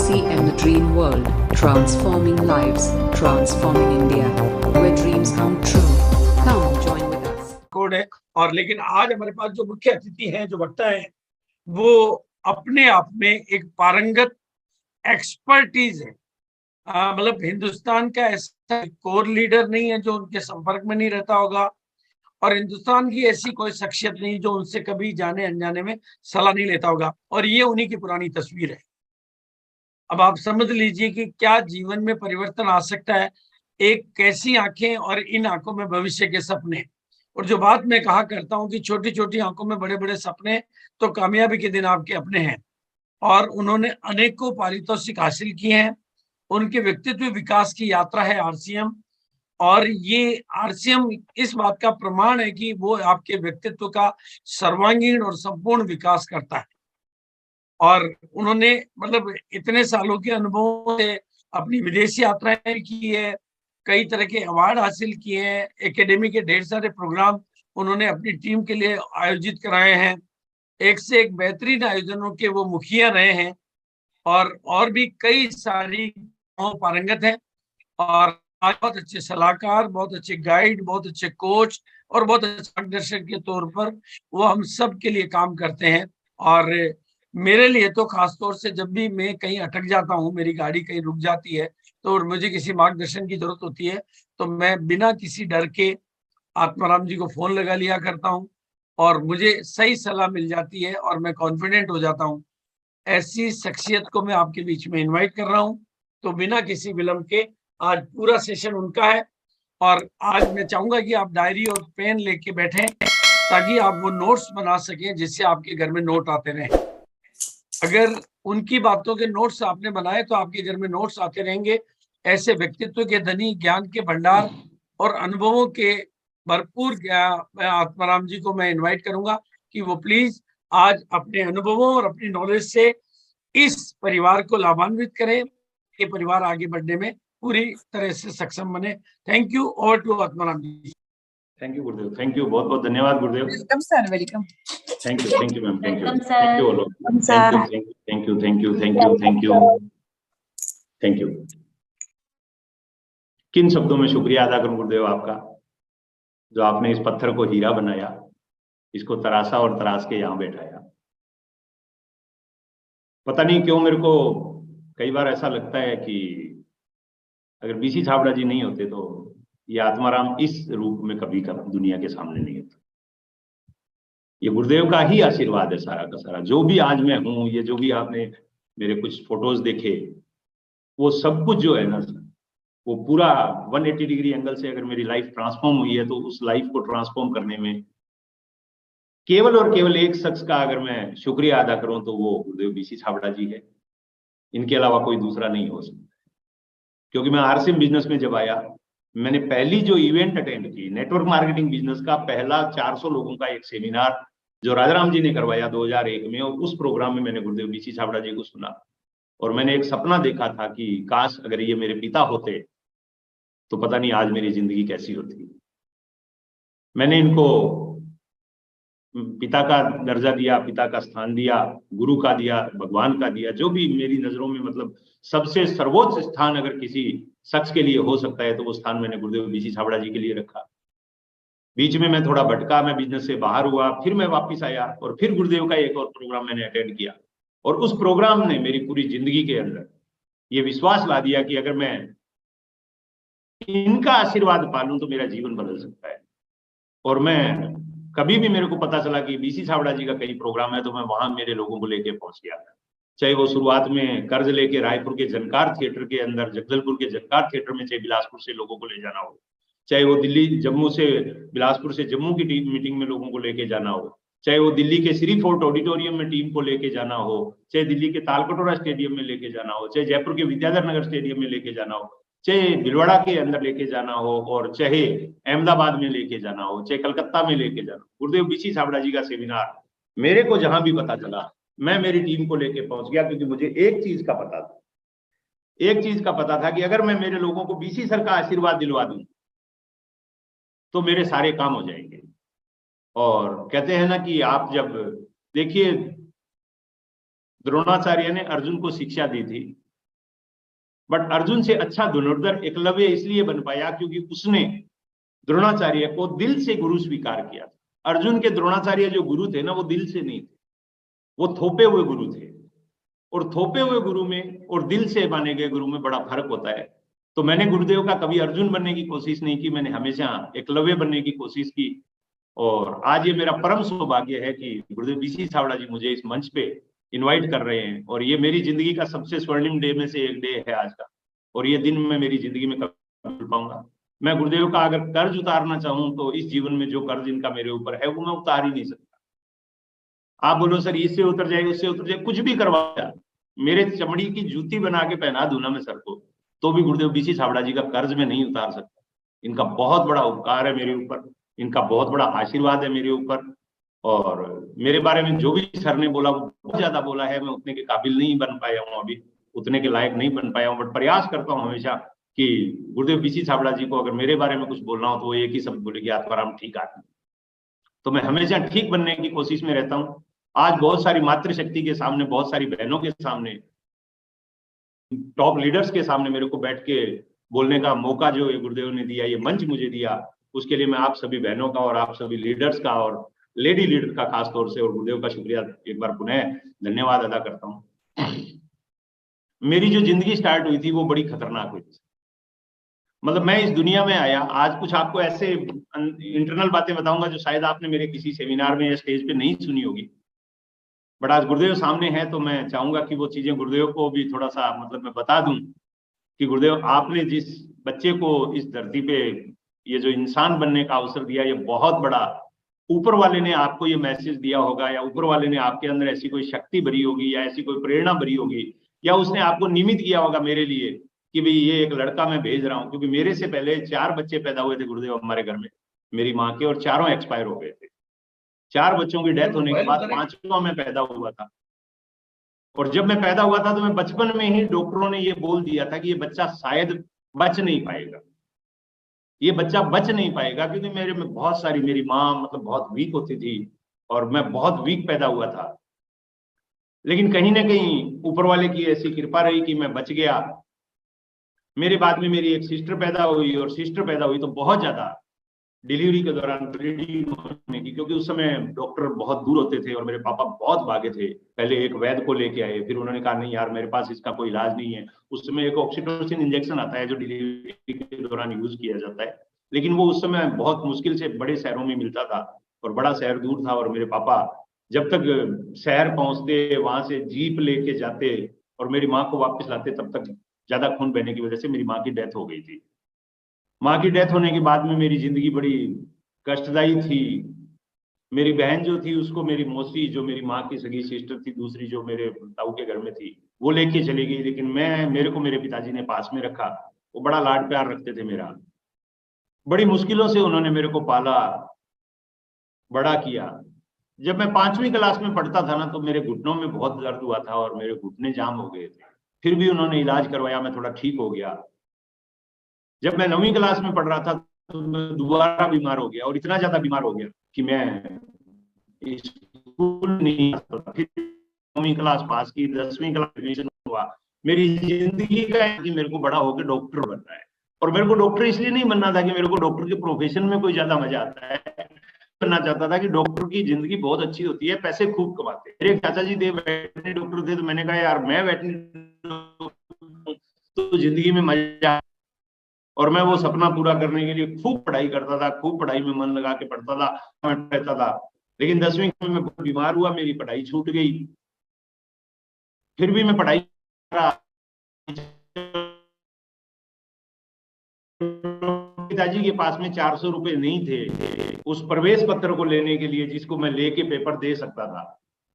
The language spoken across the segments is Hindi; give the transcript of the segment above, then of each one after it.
RCM The Dream World, transforming lives, transforming India, where dreams come true. Come join with us. Code है। और लेकिन आज हमारे पास जो मुख्य अतिथि हैं, जो वक्ता हैं, वो अपने आप में एक पारंगत एक्सपर्टीज है। मतलब हिंदुस्तान का ऐसा कोर लीडर नहीं है जो उनके संपर्क में नहीं रहता होगा, और हिंदुस्तान की ऐसी कोई शख्सियत नहीं जो उनसे कभी जाने अनजाने में सलाह नहीं लेता होगा, और ये उन्हीं की पुरानी तस्वीर है। अब आप समझ लीजिए कि क्या जीवन में परिवर्तन आ सकता है। एक कैसी आंखें, और इन आंखों में भविष्य के सपने। और जो बात मैं कहा करता हूं कि छोटी छोटी आंखों में बड़े बड़े सपने, तो कामयाबी के दिन आपके अपने हैं। और उन्होंने अनेकों पारितोषिक हासिल किए हैं। उनके व्यक्तित्व विकास की यात्रा है आरसीएम, और ये आरसीएम इस बात का प्रमाण है कि वो आपके व्यक्तित्व का सर्वांगीण और संपूर्ण विकास करता है। और उन्होंने मतलब इतने सालों के अनुभवों से अपनी विदेशी यात्राएं की है, कई तरह के अवार्ड हासिल किए हैं, एकेडमी के ढेर सारे प्रोग्राम उन्होंने अपनी टीम के लिए आयोजित कराए हैं, एक से एक बेहतरीन आयोजनों के वो मुखिया रहे हैं, और भी कई सारी पारंगत हैं। और आज बहुत अच्छे सलाहकार, बहुत अच्छे गाइड, बहुत अच्छे कोच और बहुत अच्छे मार्गदर्शक के तौर पर वो हम सब के लिए काम करते हैं। और मेरे लिए तो खासतौर से जब भी मैं कहीं अटक जाता हूँ, मेरी गाड़ी कहीं रुक जाती है, तो और मुझे किसी मार्गदर्शन की जरूरत होती है, तो मैं बिना किसी डर के आत्माराम जी को फोन लगा लिया करता हूँ, और मुझे सही सलाह मिल जाती है, और मैं कॉन्फिडेंट हो जाता हूँ। ऐसी शख्सियत को मैं आपके बीच में इनवाइट कर रहा हूँ। तो बिना किसी विलंब के आज पूरा सेशन उनका है, और आज मैं चाहूंगा कि आप डायरी और पेन लेके बैठें, ताकि आप वो नोट्स बना सकें, जिससे आपके घर में नोट आते रहें। अगर उनकी बातों के नोट्स आपने बनाए तो आपके घर में नोट्स आते रहेंगे। ऐसे व्यक्तित्व के धनी, ज्ञान के भंडार और अनुभवों के भरपूर आत्माराम जी को मैं इनवाइट करूंगा कि वो प्लीज आज अपने अनुभवों और अपनी नॉलेज से इस परिवार को लाभान्वित करें, ये परिवार आगे बढ़ने में पूरी तरह से सक्षम बने। Thank you. Over to Atmaram ji. Thank you गुरुदेव, थैंक यू, बहुत बहुत धन्यवाद गुरुदेव। Welcome sir, welcome. Thank you ma'am, thank you, welcome thank you, sir. Thank you, thank you, thank you, thank you, thank you. किन शब्दों में शुक्रिया अदा करूं गुरुदेव आपका, जो आपने इस पत्थर को हीरा बनाया, इसको तराशा और तराश के यहाँ बैठाया। पता नहीं क्यों मेरे को कई बार ऐसा लगता है कि अगर बीसी छाबड़ा जी नहीं होते तो ये आत्माराम इस रूप में कभी दुनिया के सामने नहीं होता। ये गुरुदेव का ही आशीर्वाद है सारा का सारा। जो भी आज मैं हूँ, ये जो भी आपने मेरे कुछ फोटोज देखे, वो सब कुछ जो है ना सर, वो पूरा 180 डिग्री एंगल से अगर मेरी लाइफ ट्रांसफॉर्म हुई है, तो उस लाइफ को ट्रांसफॉर्म करने में केवल और केवल एक शख्स का अगर मैं शुक्रिया अदा करूं तो वो गुरुदेव बीसी छाबड़ा जी है। इनके अलावा कोई दूसरा नहीं हो सकता। क्योंकि मैं आरसीएम बिजनेस में जब आया, मैंने पहली जो इवेंट अटेंड की, नेटवर्क मार्केटिंग बिजनेस का पहला 400 लोगों का एक सेमिनार जो राजाराम जी ने करवाया 2001 में, और उस प्रोग्राम में मैंने गुरुदेव बीसी छाबड़ा जी को सुना। और मैंने एक सपना देखा था कि काश अगर ये मेरे पिता होते तो पता नहीं आज मेरी जिंदगी कैसी होती। मैंने इनको पिता का दर्जा दिया, पिता का स्थान दिया, गुरु का दिया, भगवान का दिया, जो भी मेरी नजरों में मतलब सबसे सर्वोच्च स्थान अगर किसी शख्स के लिए हो सकता है तो वो स्थान मैंने गुरुदेव बीसी छाबड़ा जी के लिए रखा। बीच में मैं थोड़ा भटका, मैं बिजनेस से बाहर हुआ, फिर मैं वापस आया, और फिर गुरुदेव का एक और प्रोग्राम मैंने अटेंड किया। और उस प्रोग्राम ने मेरी पूरी जिंदगी के अंदर ये विश्वास ला दिया कि अगर मैं इनका आशीर्वाद पालूं तो मेरा जीवन बदल सकता है। और मैं कभी भी मेरे को पता चला कि बीसी छाबड़ा जी का कई प्रोग्राम है तो मैं वहां मेरे लोगों को लेके पहुंच गया था। चाहे वो शुरुआत में कर्ज लेके रायपुर के जनकार थिएटर के अंदर, जगदलपुर के जनकार थिएटर में, चाहे बिलासपुर से लोगों को ले जाना हो, चाहे वो दिल्ली जम्मू से बिलासपुर से जम्मू की टीम मीटिंग में लोगों को लेके जाना हो, चाहे वो दिल्ली के श्री फोर्ट ऑडिटोरियम में टीम को लेके जाना हो, चाहे दिल्ली के तालकटोरा स्टेडियम में लेके जाना हो, चाहे जयपुर के विद्याधर नगर स्टेडियम में लेके जाना हो, चाहे भिलवाड़ा के अंदर लेके जाना हो, और चाहे अहमदाबाद में लेके जाना हो, चाहे कलकत्ता में लेके जाना हो, गुरुदेव बीसी छाबड़ा जी का सेमिनार मेरे को जहां भी पता चला, मैं मेरी टीम को लेके पहुंच गया। क्योंकि मुझे एक चीज का पता था, एक चीज का पता था कि अगर मैं मेरे लोगों को बीसी सर का आशीर्वाद दिलवा दूं तो मेरे सारे काम हो जाएंगे। और कहते हैं ना कि आप जब देखिए, द्रोणाचार्य ने अर्जुन को शिक्षा दी थी बट अर्जुन से अच्छा धनुर्धर एकलव्य इसलिए बन पाया क्योंकि उसने द्रोणाचार्य को दिल से गुरु स्वीकार किया। अर्जुन के द्रोणाचार्य जो गुरु थे ना, वो दिल से नहीं थे, वो थोपे हुए गुरु थे। और थोपे हुए गुरु में और दिल से माने गए गुरु में बड़ा फर्क होता है। तो मैंने गुरुदेव का कभी अर्जुन बनने की कोशिश नहीं की, मैंने हमेशा एकलव्य बनने की कोशिश की। और आज ये मेरा परम सौभाग्य है कि गुरुदेव बीसी छाबड़ा जी मुझे इस मंच पे इनवाइट कर रहे हैं, और ये मेरी जिंदगी का सबसे स्वर्णिम डे में से एक डे है आज का, और ये दिन मैं मेरी जिंदगी में कभी भूल पाऊंगा। मैं गुरुदेव का अगर कर्ज उतारना चाहूं तो इस जीवन में जो कर्ज इनका मेरे ऊपर है वो मैं उतार ही नहीं सकता। आप बोलो सर इससे उतर जाए उससे उतर जाए, कुछ भी करवाया, मेरे चमड़ी की जूती बना के पहना दूं ना मैं सर को, तो भी गुरुदेव बीसी छाबड़ा जी का कर्ज में नहीं उतार सकता। इनका बहुत बड़ा उपकार है मेरे ऊपर, इनका बहुत बड़ा आशीर्वाद है मेरे ऊपर। और मेरे बारे में जो भी सर ने बोला वो बहुत ज्यादा बोला है, मैं उतने के काबिल नहीं बन पाया हूँ, अभी उतने के लायक नहीं बन पाया हूँ, बट प्रयास करता हूँ हमेशा कि गुरुदेव बीसी छाबड़ा जी को अगर मेरे बारे में कुछ बोलना हो तो वो एक ही शब्द बोले कि आत्माराम ठीक आदमी। तो मैं हमेशा ठीक बनने की कोशिश में रहता हूँ। आज बहुत सारी मातृशक्ति के सामने, बहुत सारी बहनों के सामने, टॉप लीडर्स के सामने मेरे को बैठ के बोलने का मौका जो ये गुरुदेव ने दिया, ये मंच मुझे दिया, उसके लिए मैं आप सभी बहनों का और आप सभी लीडर्स का और लेडी लीडर का खास तौर से और गुरुदेव का शुक्रिया एक बार पुनः धन्यवाद अदा करता हूँ। मेरी जो जिंदगी स्टार्ट हुई थी वो बड़ी खतरनाक हुई थी। मतलब मैं इस दुनिया में आया, आज कुछ आपको ऐसे इंटरनल बातें बताऊंगा जो शायद आपने मेरे किसी सेमिनार में या स्टेज पे नहीं सुनी होगी, बट आज गुरुदेव सामने है तो मैं चाहूंगा कि वो चीजें गुरुदेव को भी थोड़ा सा मतलब मैं बता दूं कि गुरुदेव आपने जिस बच्चे को इस धरती पे ये जो इंसान बनने का अवसर दिया, ये बहुत बड़ा ऊपर वाले ने आपको ये मैसेज दिया होगा, या ऊपर वाले ने आपके अंदर ऐसी कोई शक्ति भरी होगी या ऐसी कोई प्रेरणा भरी होगी, या उसने आपको निमित्त किया होगा मेरे लिए कि भाई ये एक लड़का मैं भेज रहा हूँ। क्योंकि मेरे से पहले 4 बच्चे पैदा हुए थे गुरुदेव हमारे घर में, मेरी माँ के, और चारों एक्सपायर हो गए थे। 4 बच्चों की डेथ होने के बाद 5वां मैं पैदा हुआ था। और जब मैं पैदा हुआ था तो मैं बचपन में ही डॉक्टरों ने ये बोल दिया था कि ये बच्चा शायद बच नहीं पाएगा, ये बच्चा बच नहीं पाएगा, क्योंकि मेरे में बहुत सारी, मेरी माँ मतलब बहुत वीक होती थी और मैं बहुत वीक पैदा हुआ था। लेकिन कहीं ना कहीं ऊपर वाले की ऐसी कृपा रही कि मैं बच गया। मेरे बाद में मेरी एक सिस्टर पैदा हुई, और सिस्टर पैदा हुई तो बहुत ज्यादा डिलीवरी के दौरान ब्लीडिंग होने की, क्योंकि उस समय डॉक्टर बहुत दूर होते थे और मेरे पापा बहुत भागे थे। पहले एक वैद्य को लेके आए, फिर उन्होंने कहा नहीं यार मेरे पास इसका कोई इलाज नहीं है। उस समय एक ऑक्सीटोसिन इंजेक्शन आता है जो डिलीवरी के दौरान यूज किया जाता है, लेकिन वो उस समय बहुत मुश्किल से बड़े शहरों में मिलता था और बड़ा शहर दूर था। और मेरे पापा जब तक शहर पहुंचते, वहां से जीप लेके जाते और मेरी माँ को वापस लाते, तब तक ज्यादा खून बहने की वजह से मेरी माँ की डेथ हो गई थी। माँ की डेथ होने के बाद में मेरी जिंदगी बड़ी कष्टदायी थी। मेरी बहन जो थी उसको मेरी मौसी, जो मेरी माँ की सगी सिस्टर थी दूसरी, जो मेरे ताऊ के घर में थी, वो लेके चली गई। लेकिन मेरे को मेरे पिताजी ने पास में रखा, वो बड़ा लाड प्यार रखते थे मेरा। बड़ी मुश्किलों से उन्होंने मेरे को पाला, बड़ा किया। जब मैं 5वीं क्लास में पढ़ता था ना, तो मेरे घुटनों में बहुत दर्द हुआ था और मेरे घुटने जाम हो गए थे। फिर भी उन्होंने इलाज करवाया, मैं थोड़ा ठीक हो गया। जब मैं 9वीं क्लास में पढ़ रहा था तो मैं दोबारा बीमार हो गया, और इतना ज्यादा बीमार हो गया कि मैं स्कूल नहीं आ सकता। फिर 9वीं क्लास पास की, 10वीं क्लास एडमिशन हुआ। मेरी जिंदगी का है कि मेरे को बड़ा होकर डॉक्टर बनना है। और मेरे को डॉक्टर इसलिए नहीं बनना था कि मेरे को डॉक्टर के प्रोफेशन में कोई ज्यादा मजा आता है, बनना चाहता था कि डॉक्टर की जिंदगी बहुत अच्छी होती है, पैसे खूब कमाते हैं। मेरे चाचा जी थे वेटरनरी डॉक्टर थे, तो मैंने कहा यार मैं वेटरनरी तो जिंदगी में मजा। और मैं वो सपना पूरा करने के लिए खूब पढ़ाई करता था, खूब पढ़ाई में मन लगा के पढ़ता था, मैं रहता था। लेकिन 10वीं में मैं बहुत बीमार हुआ, मेरी पढ़ाई छूट गई। फिर भी मैं पढ़ाई कर रहा। पिताजी के पास में 400 रुपए नहीं थे उस प्रवेश पत्र को लेने के लिए जिसको मैं लेके पेपर दे सकता था।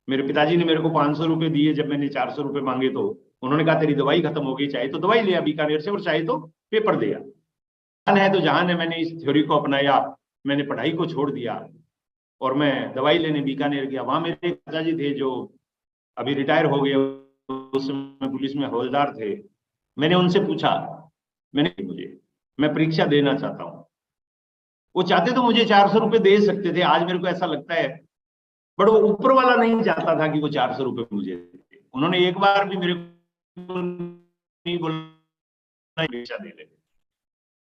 मेरे पिताजी ने मेरे को 500 रुपए दिए जब मैंने 400 रुपए मांगे, तो उन्होंने कहा तेरी दवाई खत्म हो गई, चाहे तो दवाई ले बीकानेर से और चाहे तो पेपर दे। जहान है तो जहान है, मैंने इस थ्योरी को अपनाया, मैंने पढ़ाई को छोड़ दिया और मैं दवाई लेने बीकानेर गया। वहां मेरे पिताजी थे जो अभी रिटायर हो गए, उस समय पुलिस में हवलदार थे। मैंने उनसे पूछा, मैं परीक्षा देना चाहता हूँ। वो चाहते तो मुझे 400 रुपए दे सकते थे, आज मेरे को ऐसा लगता है, बट वो ऊपर वाला नहीं चाहता था कि वो 400 रुपए मुझे दे। उन्होंने एक बार भी मेरे को नहीं बोला हमेशा दे रहे।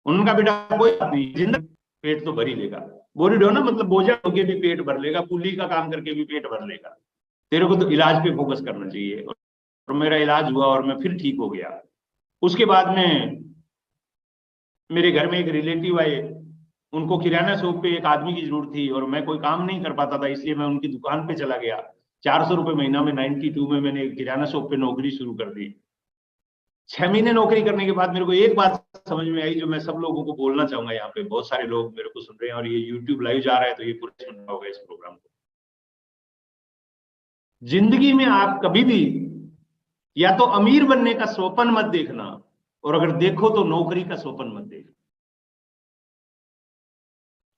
उनका बेटा कोई बात नहीं, जिंदगी पेट तो भर ही लेगा। बोरिडो ना मतलब बोझा होके भी पेट भर लेगा, कुली का काम करके भी पेट भर लेगा। तेरे को तो इलाज पे फोकस करना चाहिए। और मेरा इलाज हुआ और मैं फिर ठीक हो गया। उसके बाद में मेरे घर में एक रिलेटिव आए, उनको किराना शॉप पे एक आदमी की जरूरत थी और मैं कोई काम नहीं कर पाता था, इसलिए मैं उनकी दुकान पे चला गया। 400 रुपए महीना में 92 में मैंने किराना शॉप पे नौकरी शुरू कर दी। 6 महीने नौकरी करने के बाद मेरे को एक बात समझ में आई, जो मैं सब लोगों को बोलना चाहूंगा। यहाँ पे बहुत सारे लोग मेरे को सुन रहे हैं और ये यूट्यूब लाइव जा रहा है, तो ये पूरा सुनना होगा इस प्रोग्राम को। जिंदगी में आप कभी भी या तो अमीर बनने का स्वप्न मत देखना, और अगर देखो तो नौकरी का स्वप्न मत देखना।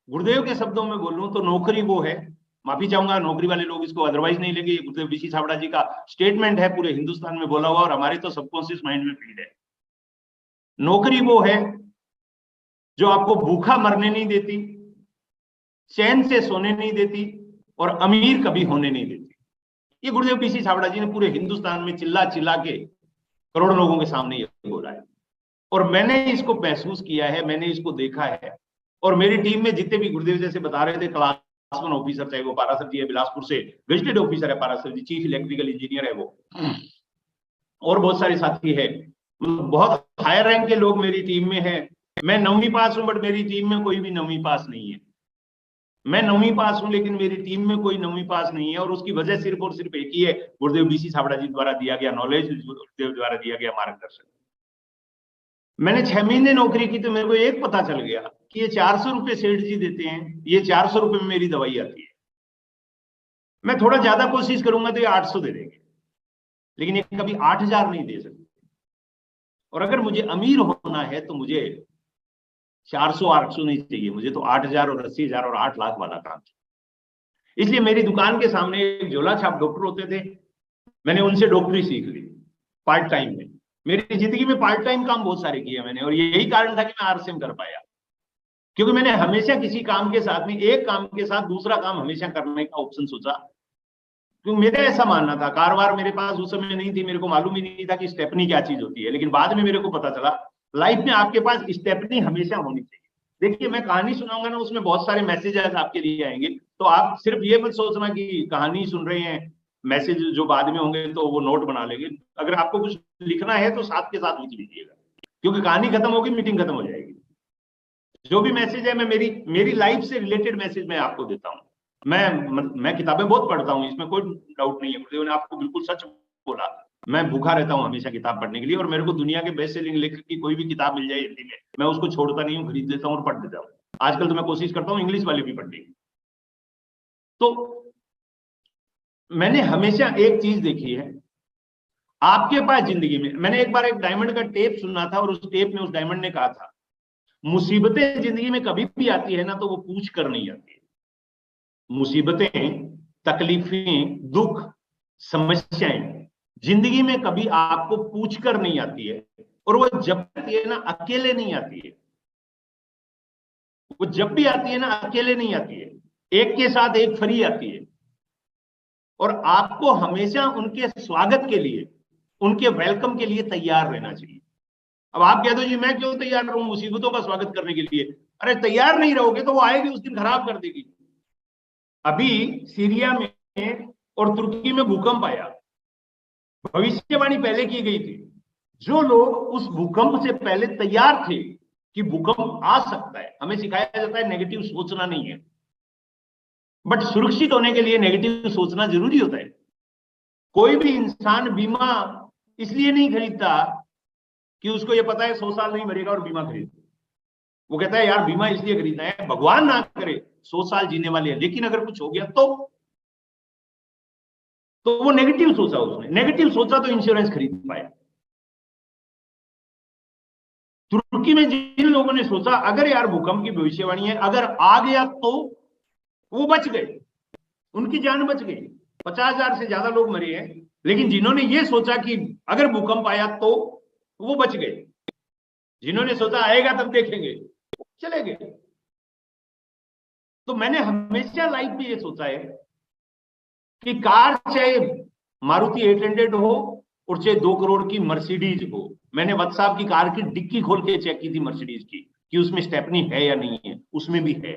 गुरुदेव के शब्दों में बोलूं तो नौकरी वो है, माफी चाहूंगा नौकरी वाले लोग इसको अदरवाइज नहीं लेंगे, गुरुदेव बीसी छाबड़ा जी का स्टेटमेंट है, पूरे हिंदुस्तान में बोला हुआ और हमारे तो सबकॉन्शियस माइंड में फीड है। नौकरी वो है जो आपको भूखा मरने नहीं देती, चैन से सोने नहीं देती और अमीर कभी होने नहीं देती। ये गुरुदेव बीसी छाबड़ा जी ने पूरे हिंदुस्तान में चिल्ला चिल्ला के करोड़ों लोगों के सामने ये बोला है, और मैंने इसको महसूस किया है, मैंने इसको देखा है। और मेरी टीम में जितने भी गुरुदेव जैसे बता रहे थे क्लास 1 ऑफिसर, चाहे वो पारासर जी है बिलासपुर से, गजेटेड ऑफिसर है पारासर जी, चीफ इलेक्ट्रिकल इंजीनियर है वो, और बहुत सारे साथी है, बहुत हायर रैंक के लोग मेरी टीम में है। मैं 9वीं पास हूं, बट मेरी टीम में कोई भी 9वीं पास नहीं है। मैं 9वीं पास हूं लेकिन मेरी टीम में कोई 9वीं पास नहीं है, और उसकी वजह सिर्फ और सिर्फ एक ही है, गुरुदेव बीसी छाबड़ा जी द्वारा दिया गया नॉलेज, गुरुदेव द्वारा दिया गया मार्गदर्शन। मैंने 6 महीने नौकरी की तो मेरे को एक पता चल गया कि ये 400 रुपए सेठ जी देते हैं, ये 400 रुपए में मेरी दवाई आती है। मैं थोड़ा ज्यादा कोशिश करूंगा तो ये 800 दे देंगे, लेकिन ये कभी 8000 नहीं दे सकते। और अगर मुझे अमीर होना है तो मुझे 400-800 नहीं चाहिए, मुझे तो 8000 और 80,000 और 8 लाख वाला काम चाहिए। इसलिए मेरी दुकान के सामने एक झोला छाप डॉक्टर होते थे, मैंने उनसे डॉक्टरी सीख ली पार्ट टाइम में। मेरी जिंदगी में पार्ट टाइम काम बहुत सारे किए मैंने, और यही कारण था कि मैं आरसीएम कर पाया, क्योंकि मैंने हमेशा किसी काम के साथ में, एक काम के साथ दूसरा काम हमेशा करने का ऑप्शन सोचा। क्योंकि मेरा ऐसा मानना था, कारवार मेरे पास उस समय नहीं थी, मेरे को मालूम ही नहीं था कि स्टेपनी क्या चीज होती है, लेकिन बाद में मेरे को पता चला लाइफ में आपके पास स्टेपनी हमेशा होनी चाहिए। देखिए मैं कहानी सुनाऊंगा ना, उसमें बहुत सारे मैसेजेस आपके लिए आएंगे, तो आप सिर्फ ये मत सोचना कि कहानी सुन रहे हैं, मैसेज जो बाद में होंगे तो वो नोट बना लेंगे। अगर आपको कुछ लिखना है तो साथ के साथ लिख लीजिएगा, क्योंकि कहानी खत्म होगी, मीटिंग खत्म हो जाएगी। जो भी मैसेज है, मैं मेरी लाइफ से रिलेटेड मैसेज मैं आपको देता हूँ। मैं किताबें बहुत पढ़ता हूँ, इसमें कोई डाउट नहीं है, गुरुदेव ने आपको बिल्कुल सच बोला। मैं भूखा रहता हूँ हमेशा किताब पढ़ने के लिए, और मेरे को दुनिया के बेस्ट सेलिंग लेखक की कोई भी किताब मिल जाए हिंदी में, मैं उसको छोड़ता नहीं हूँ, खरीद लेता हूँ और पढ़ देता हूँ। आजकल तो मैं कोशिश करता हूँ इंग्लिश वाली भी पढ़ने की। तो मैंने हमेशा एक चीज देखी है, आपके पास जिंदगी में, मैंने एक बार एक डायमंड का टेप सुना था, और उस टेप में उस डायमंड ने कहा था, मुसीबतें जिंदगी में कभी भी आती है ना तो वो पूछ कर नहीं आती है। मुसीबतें, तकलीफें, दुख, समस्याएं जिंदगी में कभी आपको पूछ कर नहीं आती है, और वो जब आती है ना अकेले नहीं आती है। वो जब भी आती है ना अकेले नहीं आती है, एक के साथ एक फ्री आती है। और आपको हमेशा उनके स्वागत के लिए, उनके वेलकम के लिए तैयार रहना चाहिए। अब आप कह दो जी मैं क्यों तैयार रहूं मुसीबतों का स्वागत करने के लिए? अरे तैयार नहीं रहोगे तो वो आएगी, उस दिन खराब कर देगी। अभी सीरिया में और तुर्की में भूकंप आया, भविष्यवाणी पहले की गई थी। जो लोग उस भूकंप से पहले तैयार थे कि भूकंप आ सकता है, हमें सिखाया जाता है नेगेटिव सोचना नहीं है, बट सुरक्षित होने के लिए नेगेटिव सोचना जरूरी होता है। कोई भी इंसान बीमा इसलिए नहीं खरीदता कि उसको ये पता है 100 साल नहीं मरेगा और बीमा खरीद। वो कहता है यार बीमा इसलिए खरीदना है, भगवान ना करे 100 साल जीने वाले हैं, लेकिन अगर कुछ हो गया तो वो नेगेटिव सोचा, उसने नेगेटिव सोचा तो इंश्योरेंस खरीद पाया। तुर्की में जिन लोगों ने सोचा अगर यार भूकंप की भविष्यवाणी है, अगर आ गया तो वो बच गए, उनकी जान बच गई। 50,000 से ज्यादा लोग मरे हैं, लेकिन जिन्होंने ये सोचा कि अगर भूकंप आया तो वो बच गए। जिन्होंने सोचा आएगा तब देखेंगे, चले गए। तो मैंने हमेशा लाइफ में ये सोचा है कि कार चाहे मारुति 800 हो और चाहे 2 करोड़ की मर्सिडीज हो, मैंने वत्स साहब की कार की डिक्की खोल के चेक की थी मर्सिडीज की कि उसमें स्टेपनी है या नहीं है, उसमें भी है।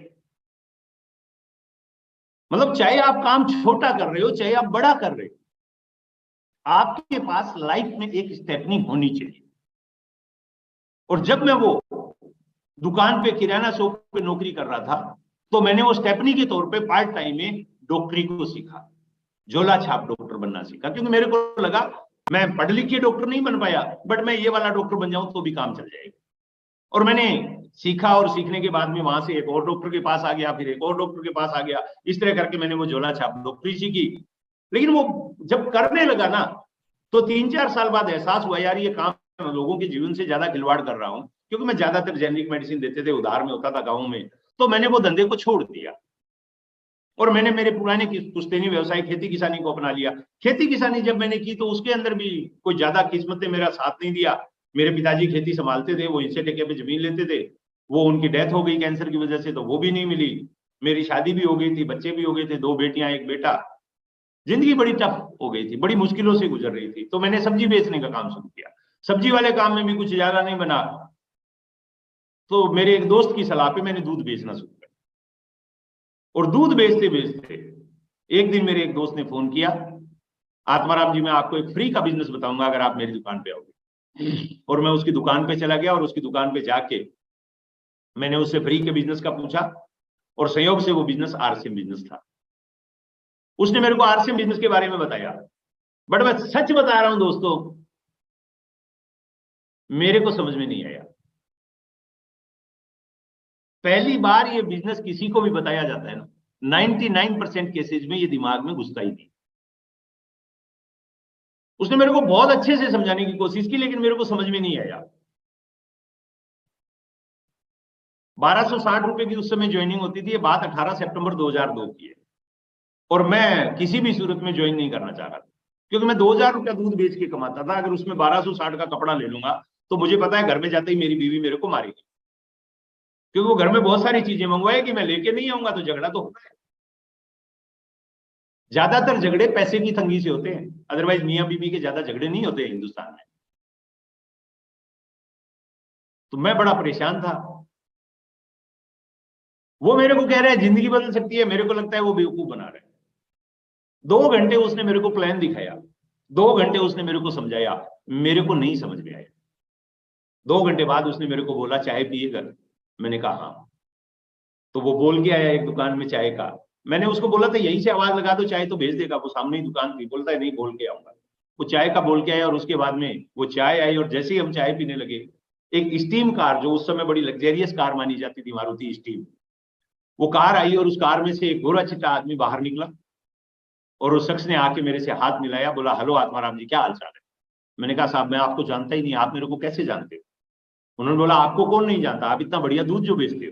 मतलब चाहे आप काम छोटा कर रहे हो चाहे आप बड़ा कर रहे हो, आपके पास लाइफ में एक स्टेपनी होनी चाहिए। और जब मैं वो दुकान पे किराना शॉप पे नौकरी कर रहा था तो मैंने वो स्टेपनी के तौर पे पार्ट टाइम में डॉक्टरी को सीखा, झोला छाप डॉक्टर बनना सीखा, क्योंकि मेरे को लगा मैं पढ़ लिख के डॉक्टर नहीं बन पाया, बट मैं ये वाला डॉक्टर बन जाऊं तो भी काम चल जाएगा। और मैंने सीखा और सीखने के बाद में वहां से एक और डॉक्टर के पास आ गया, फिर एक और डॉक्टर के पास आ गया, इस तरह करके मैंने वो झोला छाप डॉक्टरी सीखी। लेकिन वो जब करने लगा ना तो 3-4 साल बाद एहसास हुआ यार ये काम लोगों के जीवन से ज्यादा खिलवाड़ कर रहा हूं, क्योंकि मैं ज्यादातर जेनरिक मेडिसिन देते थे, उधार में होता था गाँव में, तो मैंने वो धंधे को छोड़ दिया और मैंने मेरे पुराने पुश्तैनी व्यवसाय खेती किसानी को अपना लिया। खेती किसानी जब मैंने की तो उसके अंदर भी कोई ज्यादा किस्मत ने मेरा साथ नहीं दिया। मेरे पिताजी खेती संभालते थे, वो इनसे ठेके पे जमीन लेते थे, वो उनकी डेथ हो गई कैंसर की वजह से, तो वो भी नहीं मिली। मेरी शादी भी हो गई थी, बच्चे भी हो गए थे, 2 बेटियां 1 बेटा। जिंदगी बड़ी टफ हो गई थी, बड़ी मुश्किलों से गुजर रही थी, तो मैंने सब्जी बेचने का काम शुरू किया। सब्जी वाले काम में भी कुछ ज्यादा नहीं बना, तो मेरे एक दोस्त की सलाह पे मैंने दूध बेचना शुरू किया। और दूध बेचते बेचते एक दिन मेरे एक दोस्त ने फोन किया, आत्माराम जी मैं आपको एक फ्री का बिजनेस बताऊंगा अगर आप मेरी दुकान पे आओगे। और मैं उसकी दुकान पे चला गया और उसकी दुकान पे जाके मैंने उससे फ्री के बिजनेस का पूछा, और संयोग से वो बिजनेस आरसीएम बिजनेस था। उसने मेरे को आरसीएम बिजनेस के बारे में बताया, बट मैं सच बता रहा हूं दोस्तों, मेरे को समझ में नहीं आया। पहली बार ये बिजनेस किसी को भी बताया जाता है ना, 99% केसेज में ये दिमाग में घुसता ही नहीं। उसने मेरे को बहुत अच्छे से समझाने की कोशिश की, लेकिन मेरे को समझ में नहीं आया। 1260 रुपए की उस समय ज्वाइनिंग होती थी, ये बात 18 सितंबर 2002 की है। और मैं किसी भी सूरत में ज्वाइन नहीं करना चाह रहा था, क्योंकि मैं 2000 रुपया दूध बेच के कमाता था। अगर उसमें 1260 का कपड़ा ले लूंगा तो मुझे पता है घर में जाते ही मेरी बीवी मेरे को मारेगी, क्योंकि वो घर में बहुत सारी चीजें मंगवाए कि मैं लेके नहीं आऊंगा तो झगड़ा तो होता है। ज्यादातर झगड़े पैसे की तंगी से होते हैं, अदरवाइज मियां बीवी के ज्यादा झगड़े नहीं होते हिंदुस्तान में। तो मैं बड़ा परेशान था। वो मेरे को कह रहा है जिंदगी बदल सकती है, मेरे को लगता है वो बेवकूफ बना रहा है। 2 घंटे उसने मेरे को प्लान दिखाया, 2 घंटे उसने मेरे को समझाया, मेरे को नहीं समझ में आया। 2 घंटे बाद उसने मेरे को बोला चाय पिएगा? मैंने कहा हाँ। तो वो बोल के आया एक दुकान में चाय का। मैंने उसको बोला था यहीं से आवाज लगा दो चाय तो भेज देगा, वो सामने ही दुकान थी। बोलता है नहीं बोल के आऊंगा। वो चाय का बोल के आया और उसके बाद में वो चाय आई, और जैसे ही हम चाय पीने लगे, एक स्टीम कार, जो उस समय बड़ी लग्जरियस कार मानी जाती थी, मारुति स्टीम, वो कार आई और उस कार में से एक गोरा चिट्टा आदमी बाहर निकला और उस शख्स ने आके मेरे से हाथ मिलाया, बोला हेलो आत्माराम जी क्या हाल चाल है। मैंने कहा साहब मैं आपको जानता ही नहीं, आप मेरे को कैसे जानते हो? उन्होंने बोला आपको कौन नहीं जानता, आप इतना बढ़िया दूध जो बेचते हो।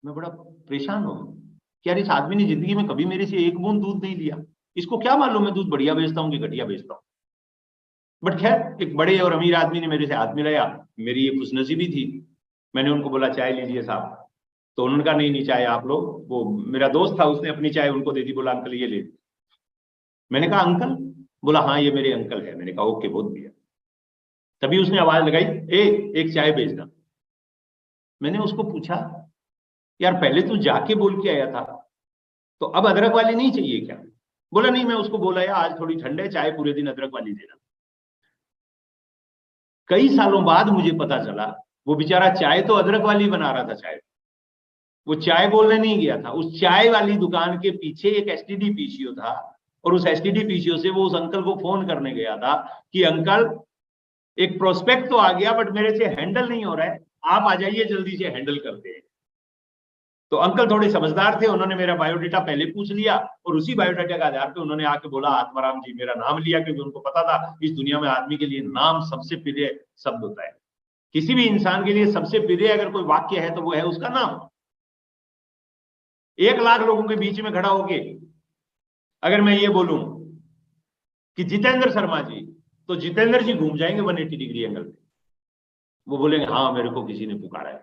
मैं बड़ा परेशान हूं कि यार इस आदमी ने जिंदगी में कभी मेरे से एक बूंद दूध नहीं लिया, इसको क्या मालूम मैं दूध बढ़िया बेचता हूँ कि घटिया बेचता हूँ। बट खैर एक बड़े और अमीर आदमी ने मेरे से हाथ मिलाया, मेरी ये खुशनसीबी थी। मैंने उनको बोला चाय लीजिए साहब, तो उन्होंने कहा नहीं नहीं चाय आप लोग। वो मेरा दोस्त था, उसने अपनी चाय उनको दे दी, बोला अंकल ये ले। मैंने कहा अंकल? बोला हाँ ये मेरे अंकल है। मैंने कहा ओके बहुत बढ़िया। तभी उसने आवाज लगाई एक चाय भेजना। मैंने उसको पूछा यार पहले तू जाके बोल के आया था, तो अब अदरक वाली नहीं चाहिए क्या? बोला नहीं, मैं उसको बोला यार आज थोड़ी ठंड है, चाय पूरे दिन अदरक वाली देना। कई सालों बाद मुझे पता चला वो बेचारा चाय तो अदरक वाली बना रहा था। चाय वो चाय बोलने नहीं गया था, उस चाय वाली दुकान के पीछे एक एसटीडी पीसीओ था, और उस एसटीडी पीसीओ से वो उस अंकल को फोन करने गया था कि अंकल एक प्रोस्पेक्ट तो आ गया बट मेरे से हैंडल नहीं हो रहा है, आप आ जाइए जल्दी से हैंडल करते हैं। तो अंकल थोड़े समझदार थे, उन्होंने मेरा बायोडाटा पहले पूछ लिया और उसी बायोडाटा के आधार पे उन्होंने आके बोला आत्माराम जी, मेरा नाम लिया, क्योंकि उनको पता था इस दुनिया में आदमी के लिए नाम सबसे प्रिय शब्द होता है। किसी भी इंसान के लिए सबसे प्रिय अगर कोई वाक्य है तो वो है उसका नाम। 1 लाख लोगों के बीच में खड़ा होके अगर मैं ये बोलूं कि जितेंद्र शर्मा जी, तो जितेंद्र जी घूम जाएंगे 180 डिग्री एंगल पे, वो बोलेंगे हाँ मेरे को किसी ने पुकारा है।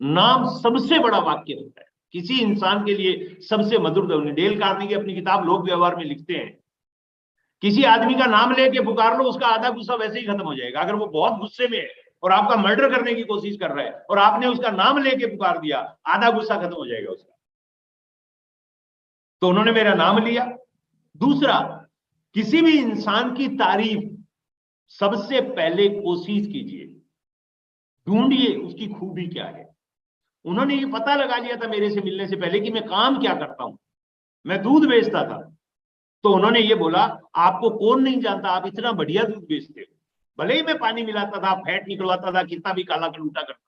नाम सबसे बड़ा वाक्य होता है किसी इंसान के लिए, सबसे मधुर ध्वनि। डेल कार्नेगी अपनी किताब लोक व्यवहार में लिखते हैं किसी आदमी का नाम लेके पुकार लो, उसका आधा गुस्सा वैसे ही खत्म हो जाएगा। अगर वो बहुत गुस्से में है और आपका मर्डर करने की कोशिश कर रहा है और आपने उसका नाम लेके पुकार दिया, आधा गुस्सा खत्म हो जाएगा उसका। तो उन्होंने मेरा नाम लिया। दूसरा, किसी भी इंसान की तारीफ सबसे पहले कोशिश कीजिए, ढूंढिए उसकी खूबी क्या है। उन्होंने ये पता लगा लिया था मेरे से मिलने से पहले कि मैं काम क्या करता हूं। मैं दूध बेचता था। तो उन्होंने ये बोला, आपको कौन नहीं जानता, आप इतना बढ़िया दूध बेचते हो। भले ही मैं पानी मिलाता था, फैट निकलवाता था, कितना भी काला कलूटा करता,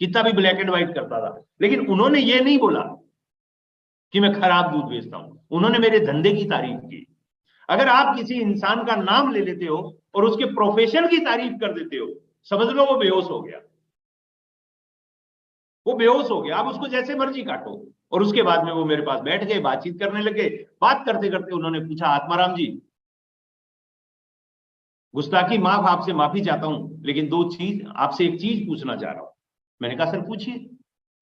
कितना भी ब्लैक एंड व्हाइट करता था, लेकिन उन्होंने ये नहीं बोला कि मैं खराब दूध बेचता हूं। उन्होंने मेरे धंधे की तारीफ की। अगर आप किसी इंसान का नाम ले लेते हो और उसके प्रोफेशन की तारीफ कर देते हो, समझ लो वो बेहोश हो गया। वो बेहोश हो गया। आप उसको जैसे मर्जी काटो। और उसके बाद में वो मेरे पास बैठ गए, बातचीत करने लगे। बात करते करते उन्होंने पूछा, आत्माराम जी, गुस्ताखी माफ, आपसे माफी चाहता हूं, लेकिन आपसे एक चीज पूछना चाह रहा हूं। मैंने कहा, सर पूछिए।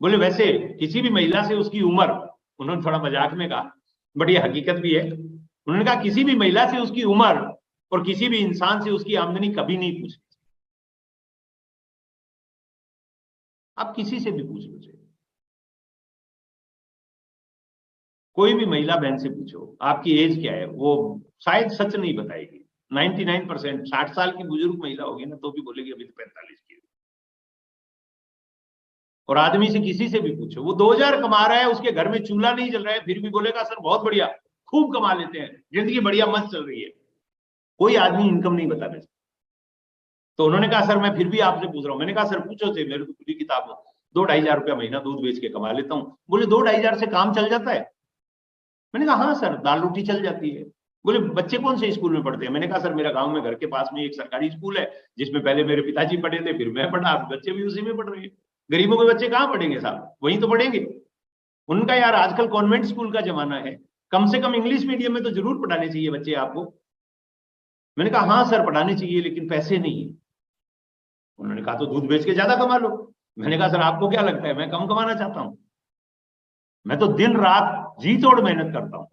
बोले, वैसे किसी भी महिला से उसकी उम्र, उन्होंने थोड़ा मजाक में कहा, बट ये हकीकत भी है। उन्होंने कहा, किसी भी महिला से उसकी उम्र और किसी भी इंसान से उसकी आमदनी कभी नहीं पूछनी। आप किसी से भी पूछ लो, कोई भी महिला बहन से पूछो आपकी एज क्या है, वो शायद सच नहीं बताएगी। 99% 60 साल की बुजुर्ग महिला होगी ना, तो भी बोलेगी अभी तो 45 की। और आदमी से किसी से भी पूछो, वो 2000 कमा रहा है, उसके घर में चूल्हा नहीं जल रहा है, फिर भी बोलेगा सर बहुत बढ़िया, खूब कमा लेते हैं, जिंदगी बढ़िया मस्त चल रही है। कोई आदमी इनकम नहीं बता सकता। तो उन्होंने कहा, सर मैं फिर भी आपसे पूछ रहा हूँ। मैंने कहा, सर पूछो से, मेरे को पूरी किताब 2-2.5 हजार रुपया महीना दूध बेच के कमा लेता हूँ। बोले, 2-2.5 हजार से काम चल जाता है? मैंने कहा, हाँ सर, दाल रोटी चल जाती है। बोले, बच्चे कौन से स्कूल में पढ़ते हैं? मैंने कहा, सर मेरा गांव में घर के पास में एक सरकारी स्कूल है, जिसमें पहले मेरे पिताजी पढ़े थे, फिर मैं पढ़ा, बच्चे भी उसी में पढ़ रहे हैं। गरीबों के बच्चे कहाँ पढ़ेंगे साहब, वहीं तो पढ़ेंगे। उनका यार आजकल कॉन्वेंट स्कूल का जमाना है, कम से कम इंग्लिश मीडियम में तो जरूर पढ़ाने चाहिए बच्चे आपको। मैंने कहा, हाँ सर पढ़ाने चाहिए, लेकिन पैसे नहीं है। उन्होंने कहा, तो दूध बेच के ज्यादा कमा लो। मैंने कहा, सर आपको क्या लगता है मैं कम कमाना चाहता हूं? मैं तो दिन रात जी तोड़ मेहनत करता हूं,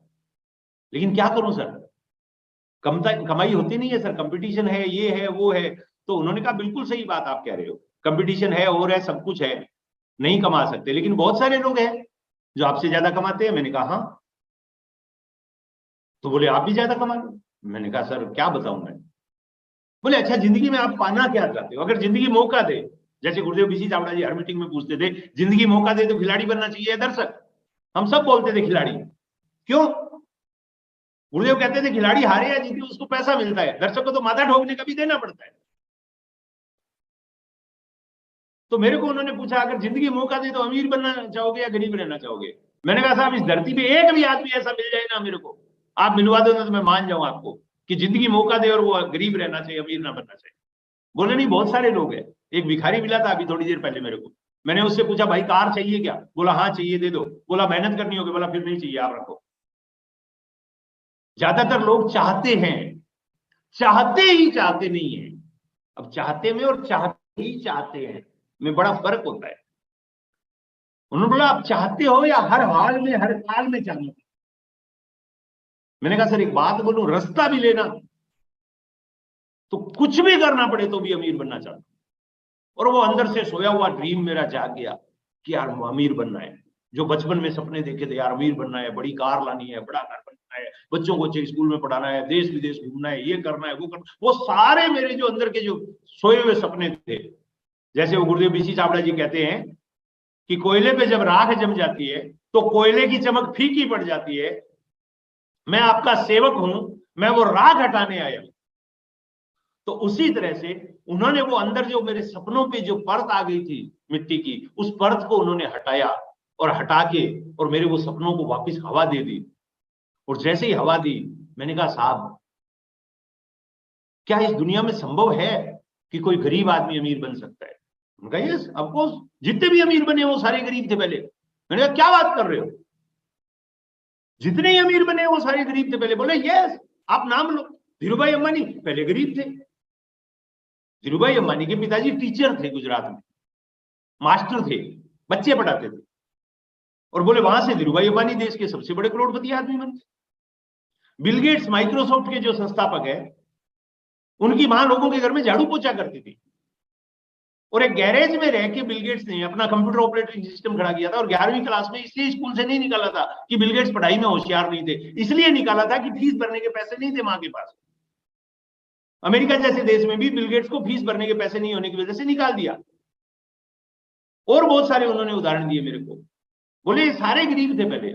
लेकिन क्या करूं सर, कमाई होती नहीं है सर, कंपटीशन है, ये है वो है। तो उन्होंने कहा, बिल्कुल सही बात आप कह रहे हो, कंपटीशन है और है, सब कुछ है, नहीं कमा सकते, लेकिन बहुत सारे लोग हैं जो आपसे ज्यादा कमाते हैं। मैंने कहा, हाँ। तो बोले, आप भी ज्यादा कमा लो। मैंने कहा, सर क्या बताऊं मैं। बोले, अच्छा जिंदगी में आप पाना क्या चाहते हो? अगर जिंदगी मौका दे, जैसे गुरुदेव बीसी चावड़ा जी हर मीटिंग में पूछते थे, जिंदगी मौका दे तो खिलाड़ी बनना चाहिए या दर्शक? हम सब बोलते थे खिलाड़ी। क्यों? गुरुदेव कहते थे, खिलाड़ी हारे या जीते उसको पैसा मिलता है, दर्शक को तो माथा ठोकने का भी देना पड़ता है। तो मेरे को उन्होंने पूछा, अगर जिंदगी मौका दे तो अमीर बनना चाहोगे या गरीब रहना चाहोगे? मैंने कहा, साहब इस धरती पे एक भी आदमी ऐसा मिल जाए ना मेरे को, आप मिलवा दो ना, तो मैं मान जाऊं आपको कि जिंदगी मौका दे और वो गरीब रहना चाहिए, अमीर ना बनना चाहिए। बोले, नहीं बहुत सारे लोग हैं। एक भिखारी मिला था अभी थोड़ी देर पहले मेरे को। मैंने उससे पूछा, भाई कार चाहिए क्या? बोला, हाँ चाहिए, दे दो। बोला, मेहनत करनी होगी? बोला, फिर नहीं चाहिए, आप रखो। ज्यादातर लोग चाहते हैं, चाहते ही चाहते नहीं है। अब चाहते में और चाहते ही चाहते हैं में बड़ा फर्क होता है। उन्होंने बोला, आप चाहते हो या हर हाल में हर काल में चाहते? मैंने कहा, सर एक बात बोलूं, रास्ता भी लेना तो कुछ भी करना पड़े तो भी अमीर बनना चाहता हूं। और वो अंदर से सोया हुआ ड्रीम मेरा जाग गया कि यार अमीर बनना है। जो बचपन में सपने देखे थे, यार अमीर बनना है, बड़ी कार लानी है, बड़ा घर बनना है, बच्चों को अच्छे स्कूल में पढ़ाना है, देश विदेश घूमना है, ये करना है, वो करना, वो सारे मेरे जो अंदर के जो सोए हुए सपने थे। जैसे वो गुरुदेव बीसी चावड़ा जी कहते हैं कि कोयले पे जब राख जम जाती है तो कोयले की चमक फीकी पड़ जाती है। मैं आपका सेवक हूं, मैं वो राख हटाने आया हूं। तो उसी तरह से उन्होंने वो अंदर जो मेरे सपनों पे जो परत आ गई थी मिट्टी की, उस परत को उन्होंने हटाया और हटा के और मेरे वो सपनों को वापस हवा दे दी। और जैसे ही हवा दी, मैंने कहा, साहब क्या इस दुनिया में संभव है कि कोई गरीब आदमी अमीर बन सकता है? उनका यस ऑफ कोर्स, जितने भी अमीर बने वो सारे गरीब थे पहले। मैंने कहा, क्या बात कर रहे हो, जितने ही अमीर बने वो सारे गरीब थे पहले? बोले, यस, आप नाम लो, धीरूभाई अंबानी पहले गरीब थे। धीरूभाई अंबानी के पिताजी टीचर थे, गुजरात में मास्टर थे, बच्चे पढ़ाते थे। और बोले, वहां से धीरूभाई अंबानी देश के सबसे बड़े करोड़पति आदमी बन गए। बिल गेट्स माइक्रोसॉफ्ट के जो संस्थापक है, उनकी मां लोगों के घर में झाड़ू पोछा करती थी, और एक गैरेज में रह के बिल गेट्स ने अपना कंप्यूटर ऑपरेटिंग सिस्टम खड़ा किया था। और 11वीं क्लास में इसलिए स्कूल से नहीं निकाला था कि बिल गेट्स पढ़ाई में होशियार नहीं थे, इसलिए निकाला था कि फीस भरने के पैसे नहीं थे मां के पास। अमेरिका जैसे देश में भी बिल गेट्स को फीस भरने के पैसे नहीं होने की वजह से निकाल दिया। और बहुत सारे उन्होंने उदाहरण दिए मेरे को, बोले ये सारे गरीब थे पहले।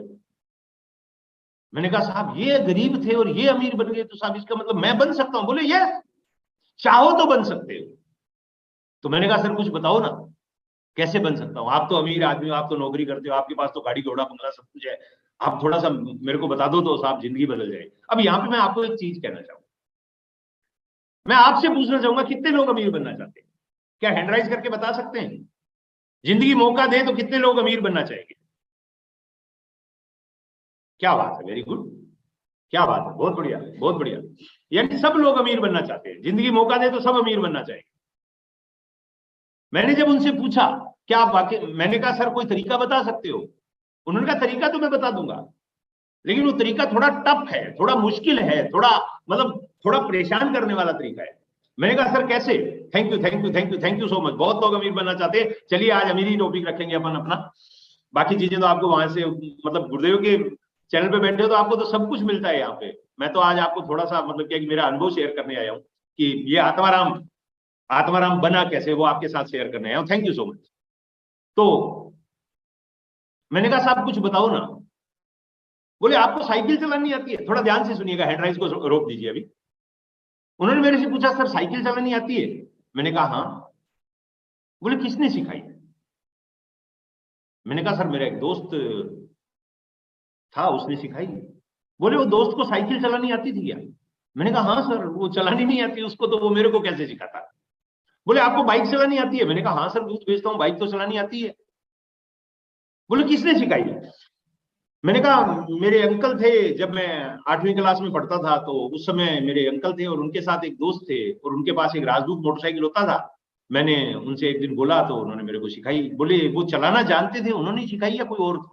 मैंने कहा साहब ये गरीब थे और ये अमीर बन गए, तो साहब इसका मतलब मैं बन सकता हूं? बोले यस, चाहो तो बन सकते हो। तो मैंने कहा सर कुछ बताओ ना, कैसे बन सकता हूं? आप तो अमीर आदमी हो, आप तो नौकरी करते हो, आपके पास तो गाड़ी घोड़ा बंगला सब कुछ है, आप थोड़ा सा मेरे को बता दो तो साहब जिंदगी बदल जाए। अब यहाँ पे मैं आपको एक चीज कहना चाहूंगा, मैं आपसे पूछना चाहूंगा कितने लोग अमीर बनना चाहते हैं? क्या हैंड राइज करके बता सकते हैं? जिंदगी मौका दे तो कितने लोग अमीर बनना चाहेंगे? क्या बात है, वेरी गुड, क्या बात है, बहुत बढ़िया बहुत बढ़िया। यानी सब लोग अमीर बनना चाहते हैं, जिंदगी मौका दे तो सब अमीर बनना चाहेंगे। मैंने जब उनसे पूछा क्या आप वाकई, मैंने कहा सर कोई तरीका बता सकते हो? उन्होंने कहा तरीका तो मैं बता दूंगा, लेकिन वो तरीका थोड़ा टफ है, थोड़ा मुश्किल है, थोड़ा मतलब थोड़ा परेशान करने वाला तरीका है। मैंने कहा सर कैसे? Thank you thank you thank you thank you so much, बहुत लोग अमीर बनना चाहते हैं। चलिए आज अमीरी टॉपिक रखेंगे अपन अपना, बाकी चीजें तो आपको वहां से मतलब गुरुदेव के चैनल पे बैठे हो तो आपको तो सब कुछ मिलता है यहाँ पे। मैं तो आज आपको थोड़ा सा मतलब क्या कि मेरा अनुभव शेयर करने आया हूँ कि ये आत्माराम बना कैसे, वो आपके साथ शेयर करने आया हूँ। Thank you so much. तो मैंने कहा साहब कुछ बताओ ना। बोले आपको साइकिल चलानी आती है? थोड़ा ध्यान से सुनिएगा, हेडलाइंस को रोक दीजिए अभी। उन्होंने मेरे से पूछा सर साइकिल चलानी आती है? मैंने कहा हाँ। बोले किसने सिखाई? मैंने कहा सर मेरा एक दोस्त था, उसने सिखाई। बोले वो दोस्त को साइकिल चलानी आती थी क्या? मैंने कहा हाँ सर, वो चलानी नहीं आती उसको, तो वो मेरे को कैसे सिखाता? बोले आपको बाइक चलानी आती है? मैंने कहा हाँ सर, दूध बेचता हूँ, बाइक तो चलानी आती है। बोले किसने सिखाई? मैंने कहा मेरे अंकल थे, जब मैं 8वीं क्लास में पढ़ता था तो उस समय मेरे अंकल थे और उनके साथ एक दोस्त थे और उनके पास एक राजदूत मोटरसाइकिल होता था। मैंने उनसे एक दिन बोला तो उन्होंने मेरे को सिखाई। बोले वो चलाना जानते थे, उन्होंने सिखाई या कोई और था?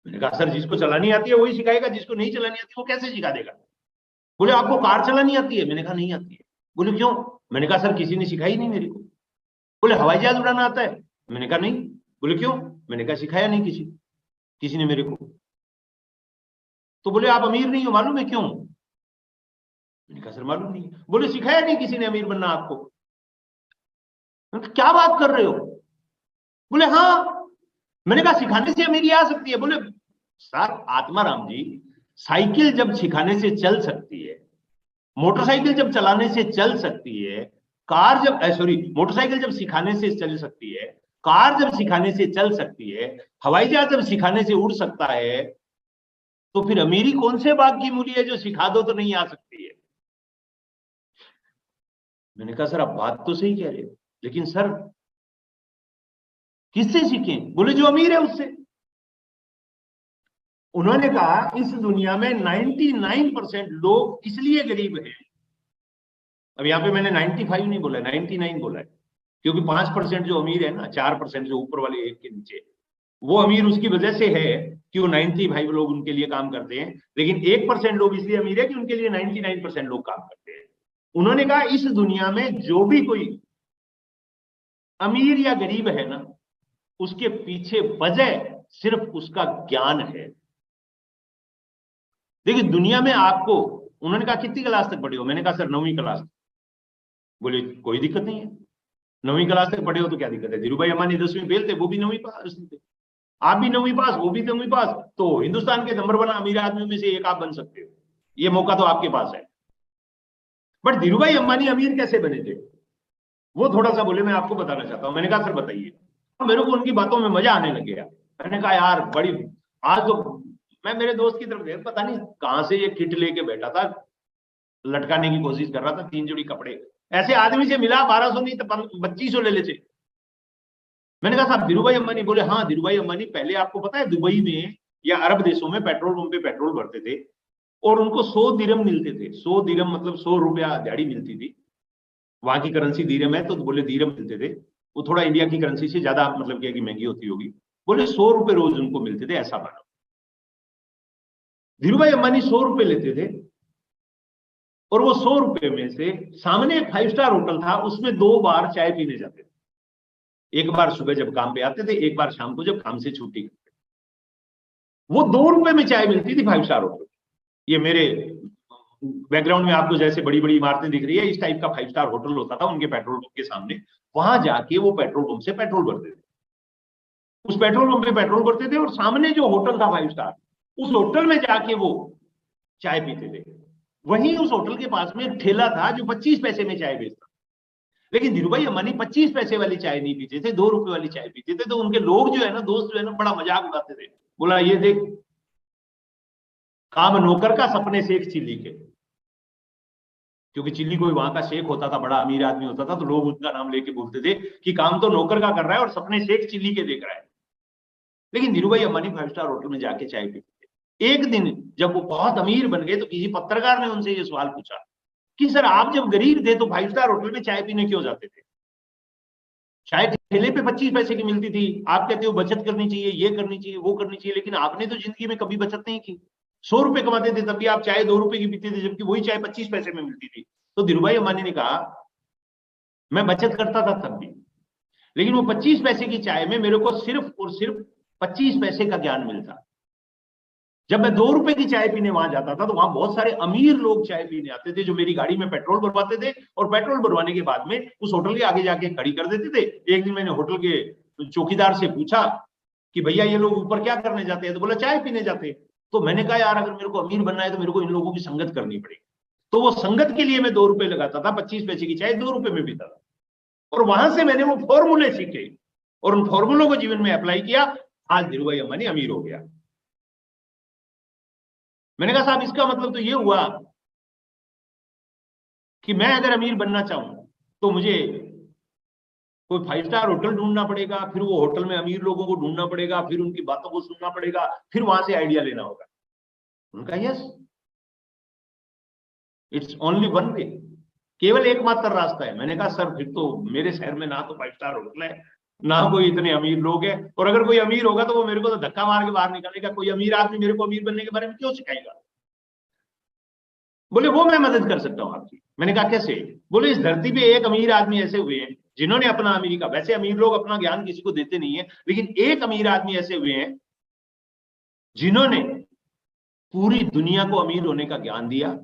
मैंने कहा सर जिसको चलानी आती है वही सिखाएगा, जिसको नहीं चलानी आती वो कैसे सिखा देगा? बोले आपको कार चलानी आती है? मैंने कहा नहीं आती है। बोले क्यों? मैंने कहा सर किसी ने सिखाई नहीं मेरे को। बोले हवाई जहाज उड़ाना आता है? मैंने कहा नहीं। बोले क्यों? मैंने कहा सिखाया नहीं किसी ने मेरे को। तो बोले आप अमीर नहीं हो, मालूम है क्यों? मैंने कहा सर मालूम नहीं। बोले सिखाया नहीं किसी ने अमीर बनना आपको? मैंने कहा क्या बात कर रहे हो? बोले हाँ। मैंने कहा सिखाने से अमीरी आ सकती है? बोले सर आत्माराम जी, साइकिल जब सिखाने से चल सकती है, मोटरसाइकिल जब चलाने से चल सकती है, कार जब मोटरसाइकिल जब सिखाने से चल सकती है, कार जब सिखाने से चल सकती है, हवाई जहाज जब सिखाने से उड़ सकता है, तो फिर अमीरी कौन से बाग की मूली है जो सिखा दो तो नहीं आ सकती है? मैंने कहा सर आप बात तो सही कह रहे हो, लेकिन सर किससे सीखें? बोले जो अमीर है उससे। उन्होंने कहा इस दुनिया में 99% लोग इसलिए गरीब हैं। अब यहाँ पे मैंने 95 नहीं बोला, 99 बोला है, क्योंकि 5% जो अमीर है ना, 4% जो ऊपर वाले एक के नीचे, वो अमीर उसकी वजह से है कि वो 95 लोग उनके लिए काम करते हैं, लेकिन 1% लोग इसलिए अमीर है कि उनके लिए 99% लोग काम करते हैं। उन्होंने कहा इस दुनिया में जो भी कोई अमीर या गरीब है ना, उसके पीछे वजह सिर्फ उसका ज्ञान है। देखिए दुनिया में आपको, उन्होंने कहा कितनी क्लास तक पढ़े हो? मैंने कहा सर 9वीं क्लास। बोले कोई दिक्कत नहीं है, 9वीं क्लास तक पढ़े हो तो क्या दिक्कत है? धीरूभाई अंबानी 10वीं फेल थे, वो भी 9वीं पास थे, आप भी 9वीं पास, वो भी 9वीं पास, तो हिंदुस्तान के नंबर 1 अमीर आदमियों में से एक आप बन सकते हो, ये मौका तो आपके पास है। बट धीरूभाई अंबानी अमीर कैसे बने थे वो थोड़ा सा बोले, मैं आपको बताना चाहता हूं। मैंने कहा सर बताइए। मेरे को उनकी बातों में मजा आने लग गया। मैंने कहा यार बड़ी, आज तो मैं मेरे दोस्त की तरफ देख, पता नहीं कहां से ये किट लेके बैठा था, लटकाने की कोशिश कर रहा था 3 जोड़ी कपड़े, ऐसे आदमी से मिला 1200 नहीं तो 2500 ले लेते। मैंने कहा साहब धीरूभाई अंबानी? बोले हाँ धीरूभाई अंबानी पहले आपको पता है दुबई में या अरब देशों में पेट्रोल पंप पे पेट्रोल भरते थे और उनको 100 दिरहम मिलते थे। 100 दिरहम मतलब 100 रुपया दिहाड़ी मिलती थी, वहां की करेंसी दिरहम है तो बोले दिरहम मिलते थे, वो थोड़ा इंडिया की करेंसी से ज्यादा मतलब क्या कि महंगी होती होगी। बोले 100 रुपए रोज उनको मिलते थे, ऐसा मानो। धीरूभाई अंबानी 100 रुपए लेते थे और वो 100 रुपए में से सामने एक 5 स्टार होटल था, उसमें 2 बार चाय पीने जाते थे। एक बार सुबह जब काम पे आते थे, एक बार शाम को जब काम से छुट्टी करते। वो 2 रुपए में चाय मिलती थी 5 स्टार होटल। ये मेरे बैकग्राउंड में आपको जैसे बड़ी बड़ी इमारतें दिख रही है, इस टाइप का 5 स्टार होटल होता था उनके पेट्रोल पंप के सामने। वहां जाके वो पेट्रोल पंप से पेट्रोल भरते थे, उस पेट्रोल पंप पे पेट्रोल भरते थे और सामने जो होटल था 5 स्टार, उस होटल में जाके वो चाय पीते थे। वहीं उस होटल के पास में एक ठेला था जो 25 पैसे में चाय बेचता। लेकिन धीरूभाई अंबानी 25 पैसे वाली चाय नहीं पीते थे, 2 रुपए वाली चाय पीते थे। तो उनके लोग जो है ना, दोस्त जो है ना, बड़ा मजाक उड़ाते थे। बोला ये देख, काम नौकर का, सपने शेख चिल्ली के। क्योंकि चिल्ली कोई वहां का शेख होता था, बड़ा अमीर आदमी होता था, तो लोग उसका नाम लेके बोलते थे कि काम तो नौकर का कर रहा है और सपने शेख चिल्ली के देख रहा है। लेकिन धीरूभाई अंबानी 5 स्टार होटल में जाके चाय पीते थे। एक दिन जब वो बहुत अमीर बन गए तो किसी पत्रकार ने उनसे ये सवाल पूछा कि सर, आप जब गरीब थे तो 5 स्टार होटल में चाय पीने क्यों जाते थे? चाय ठेले पे 25 पैसे की मिलती थी, आप कहते हो बचत करनी चाहिए, ये करनी चाहिए, वो करनी चाहिए, लेकिन आपने तो जिंदगी में कभी बचत नहीं की। 100 रुपए कमाते थे तब भी आप चाय 2 रुपए की पीते थे, जबकि वही चाय 25 पैसे में मिलती थी। तो धीरूभाई अंबानी ने कहा, मैं बचत करता था तब भी, लेकिन वो 25 पैसे की चाय में मेरे को सिर्फ और सिर्फ 25 पैसे का ज्ञान मिलता। जब मैं 2 रुपए की चाय पीने वहां जाता था तो वहां बहुत सारे अमीर लोग चाय पीने आते थे, जो मेरी गाड़ी में पेट्रोल भरवाते थे और पेट्रोल भरवाने के बाद में उस होटल के आगे जाके खड़ी कर देते थे। एक दिन मैंने होटल के चौकीदार से पूछा कि भैया ये लोग ऊपर क्या करने जाते हैं? तो बोला चाय पीने जाते हैं। तो मैंने कहा यार, अगर मेरे को अमीर बनना है तो मेरे को इन लोगों की संगत करनी पड़ेगी। तो वो संगत के लिए मैं 2 रुपए लगाता था, 25 पैसे की चाय 2 रुपए में पीता था। और वहां से मैंने वो फॉर्मूले सीखे और उन फॉर्मूलों को जीवन में अप्लाई किया। आज धीरूभाई अंबानी अमीर हो गया। मैंने कहा साहब, इसका मतलब तो ये हुआ कि मैं अगर अमीर बनना चाहूं तो मुझे कोई 5 स्टार होटल ढूंढना पड़ेगा, फिर वो होटल में अमीर लोगों को ढूंढना पड़ेगा, फिर उनकी बातों को सुनना पड़ेगा, फिर वहां से आइडिया लेना होगा। उनका yes, it's only one way, केवल एकमात्र रास्ता है। मैंने कहा सर, फिर तो मेरे शहर में ना तो 5 स्टार होटल है, ना कोई इतने अमीर लोग हैं, और अगर कोई अमीर होगा तो वो मेरे को तो धक्का मार के बाहर निकालेगा। कोई अमीर आदमी मेरे को अमीर बनने के बारे में क्यों सिखाएगा? बोले वो मैं मदद कर सकता हूं आपकी। मैंने कहा कैसे? बोले इस धरती पे एक अमीर आदमी ऐसे हुए हैं जिन्होंने अपना अमीर का, वैसे अमीर लोग अपना ज्ञान किसी को देते नहीं है, लेकिन एक अमीर आदमी ऐसे हुए हैं जिन्होंने पूरी दुनिया को अमीर होने का ज्ञान दिया।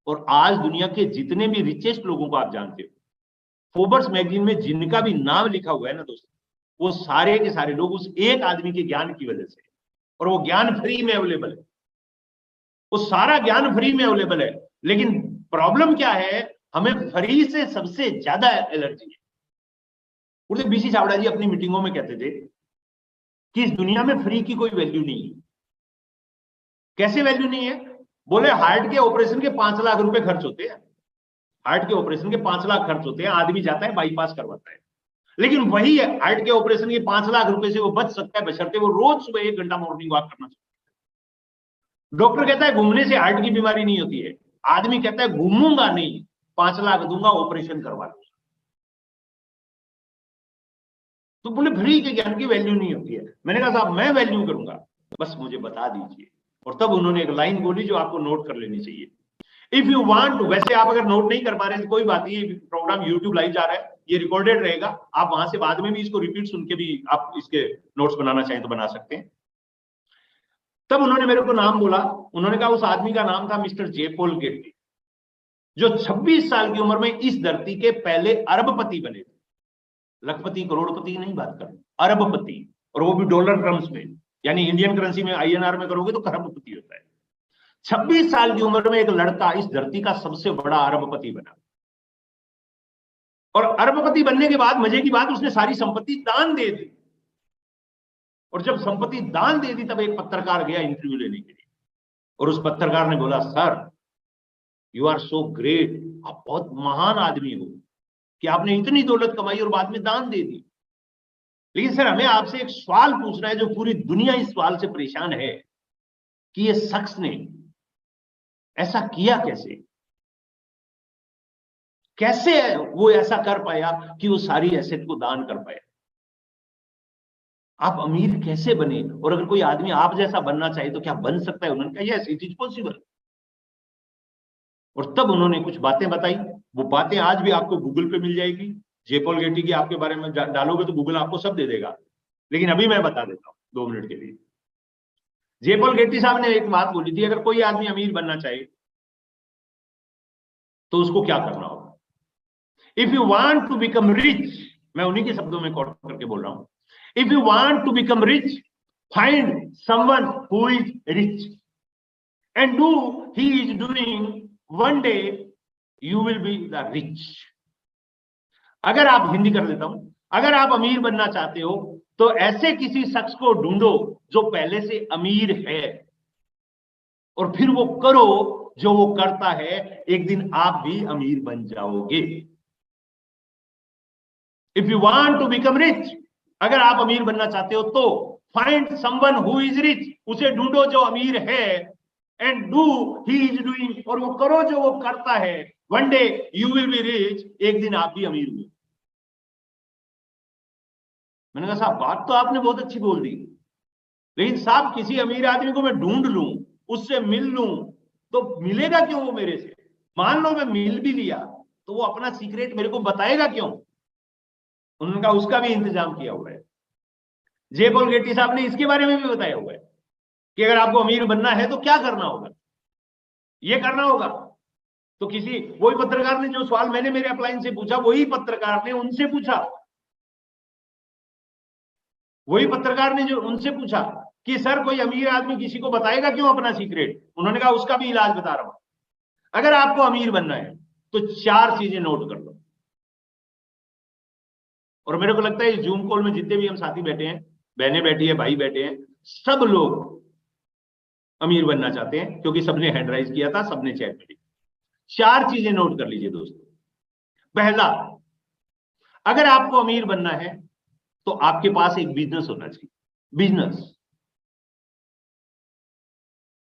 और आज दुनिया के जितने भी रिचेस्ट लोगों को आप जानते हो, फोर्ब्स मैगजीन में जिनका भी नाम लिखा हुआ है ना दोस्तों, वो सारे के सारे लोग उस एक आदमी के ज्ञान की वजह से, और वो ज्ञान फ्री में अवेलेबल है, वो सारा ज्ञान फ्री में अवेलेबल है। लेकिन प्रॉब्लम क्या है, हमें फ्री से सबसे ज्यादा एलर्जी है। उर्दू बीसी छाबड़ा जी अपनी मीटिंगों में कहते थे कि इस दुनिया में फ्री की कोई वैल्यू नहीं है। कैसे वैल्यू नहीं है? बोले हार्ट के ऑपरेशन के 5 लाख रुपए खर्च होते हैं, हार्ट के ऑपरेशन के 5 लाख खर्च होते हैं, आदमी जाता है बाईपास करवाता है, लेकिन वही है हार्ट के ऑपरेशन के 5 लाख रुपए से वो बच सकता है बशर्ते वो रोज सुबह 1 घंटा मॉर्निंग वॉक करना चाहिए। डॉक्टर कहता है घूमने से हार्ट की बीमारी नहीं होती है, आदमी कहता है घूमूंगा नहीं, 5 लाख दूंगा, ऑपरेशन करवा लूंगा। तो बोले फ्री के ज्ञान की वैल्यू नहीं होती है। मैंने कहा साहब मैं वैल्यू करूंगा, बस मुझे बता दीजिए। और तब उन्होंने एक लाइन बोली जो आपको नोट कर लेनी चाहिए, इफ यू वांट टू। वैसे आप अगर नोट नहीं कर पा रहे हैं तो कोई बात नहीं, प्रोग्राम यूट्यूब लाइव जा रहा है, ये रिकॉर्डेड रहेगा, आप वहां से बाद में भी इसको रिपीट सुन के भी आप इसके नोट्स बनाना चाहें तो बना सकते हैं। तब उन्होंने मेरे को नाम बोला, उन्होंने कहा उस आदमी का नाम था मिस्टर जे पॉल गेट्टी, जो 26 साल की उम्र में इस धरती के पहले अरबपति बने थे। लखपति करोड़पति नहीं बात कर, अरबपति, और वो भी डॉलर टर्म्स में, यानी इंडियन करेंसी में INR में करोगे तो खरबपति होता है। 26 साल की उम्र में एक लड़का इस धरती का सबसे बड़ा अरबपति बना, और अरबपति बनने के बाद मजे की बात, उसने सारी संपत्ति दान दे दी। और जब संपत्ति दान दे दी तब एक पत्रकार गया इंटरव्यू लेने के लिए, और उस पत्रकार ने बोला sir you are so great, आप बहुत महान आदमी हो कि आपने इतनी दौलत कमाई और बाद में दान दे दी, लेकिन सर हमें आपसे एक सवाल पूछना है जो पूरी दुनिया इस सवाल से परेशान है कि ये शख्स ने ऐसा किया कैसे, कैसे वो ऐसा कर पाया कि वो सारी एसेट को दान कर पाया। आप अमीर कैसे बने, और अगर कोई आदमी आप जैसा बनना चाहे तो क्या बन सकता है? उन्होंने कहा यस इट इज पॉसिबल। और तब उन्होंने कुछ बातें बताई, वो बातें आज भी आपको गूगल पे मिल जाएगी। जे पॉल गेटी की आपके बारे में डालोगे तो गूगल आपको सब दे देगा, लेकिन अभी मैं बता देता हूं 2 मिनट के लिए। जे पॉल गेटी साहब ने एक बात बोली थी, अगर कोई आदमी अमीर बनना चाहे तो उसको क्या करना होगा। If you want to become rich, मैं उन्हीं के शब्दों में कोट करके बोल रहा हूं, if you want to become rich, find someone who is rich and do he is doing, one day you will be the rich. अगर आप, हिंदी कर देता हूं, अगर आप अमीर बनना चाहते हो तो ऐसे किसी शख्स को ढूंढो जो पहले से अमीर है, और फिर वो करो जो वो करता है, एक दिन आप भी अमीर बन जाओगे। If you want to become rich, अगर आप अमीर बनना चाहते हो तो find someone who is rich, उसे ढूंढो जो अमीर है, and do he is doing, और वो करो जो वो करता है, one day you will be rich, एक दिन आप भी अमीर हुए। मैंने कहा साहब बात तो आपने बहुत अच्छी बोल दी, लेकिन साहब किसी अमीर आदमी को मैं ढूंढ लूं, उससे मिल लूं, तो मिलेगा क्यों वो मेरे से? मान लो मैं मिल भी लिया तो वो अपना सीक्रेट मेरे को बताएगा क्यों? उन्होंने कहा उसका भी इंतजाम किया हुआ है। जे पॉल गेटी साहब ने इसके बारे में भी बताया हुआ है कि अगर आपको अमीर बनना है तो क्या करना होगा, ये करना होगा। तो किसी, वही पत्रकार ने जो सवाल मैंने मेरे अपलाइन से पूछा, वही पत्रकार ने उनसे पूछा, वही पत्रकार ने जो उनसे पूछा कि सर कोई अमीर आदमी किसी को बताएगा क्यों अपना सीक्रेट? उन्होंने कहा उसका भी इलाज बता रहा हूं। अगर आपको अमीर बनना है तो 4 चीजें नोट कर लो। और मेरे को लगता है इस जूम कॉल में जितने भी हम साथी बैठे हैं, बहनें बैठी है, भाई बैठे हैं, सब लोग अमीर बनना चाहते हैं, क्योंकि सबने हैंड राइज किया था, सबने चैट में। 4 चीजें नोट कर लीजिए दोस्तों। पहला, अगर आपको अमीर बनना है तो आपके पास एक बिजनेस होना चाहिए। बिजनेस,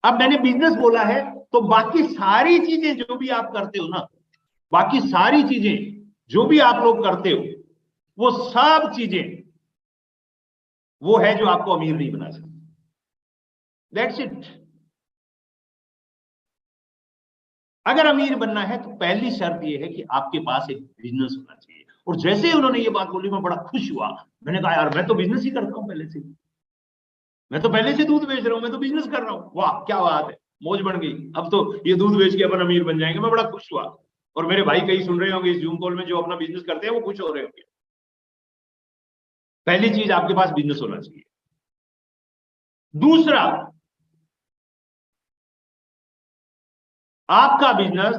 अब मैंने बिजनेस बोला है तो बाकी सारी चीजें जो भी आप करते हो ना, बाकी सारी चीजें जो भी आप लोग करते हो, वो सब चीजें वो है जो आपको अमीर नहीं बना सकती। That's it. अगर अमीर बनना है तो पहली शर्त यह है कि आपके पास एक बिजनेस होना चाहिए। और जैसे ही उन्होंने ये बात बोली मैं बड़ा खुश हुआ। मैंने कहा यार मैं तो बिजनेस ही करता हूं पहले से, मैं तो पहले से दूध बेच रहा हूं, मैं तो बिजनेस कर रहा हूं। वाह क्या बात है, मौज बन गई, अब तो ये दूध बेच के अपन अमीर बन जाएंगे। मैं बड़ा खुश हुआ। और मेरे भाई कई सुन रहे होंगे इस जूम कॉल में जो अपना बिजनेस करते हैं, वो खुश हो रहे होंगे। पहली चीज आपके पास बिजनेस होना चाहिए। दूसरा, आपका बिजनेस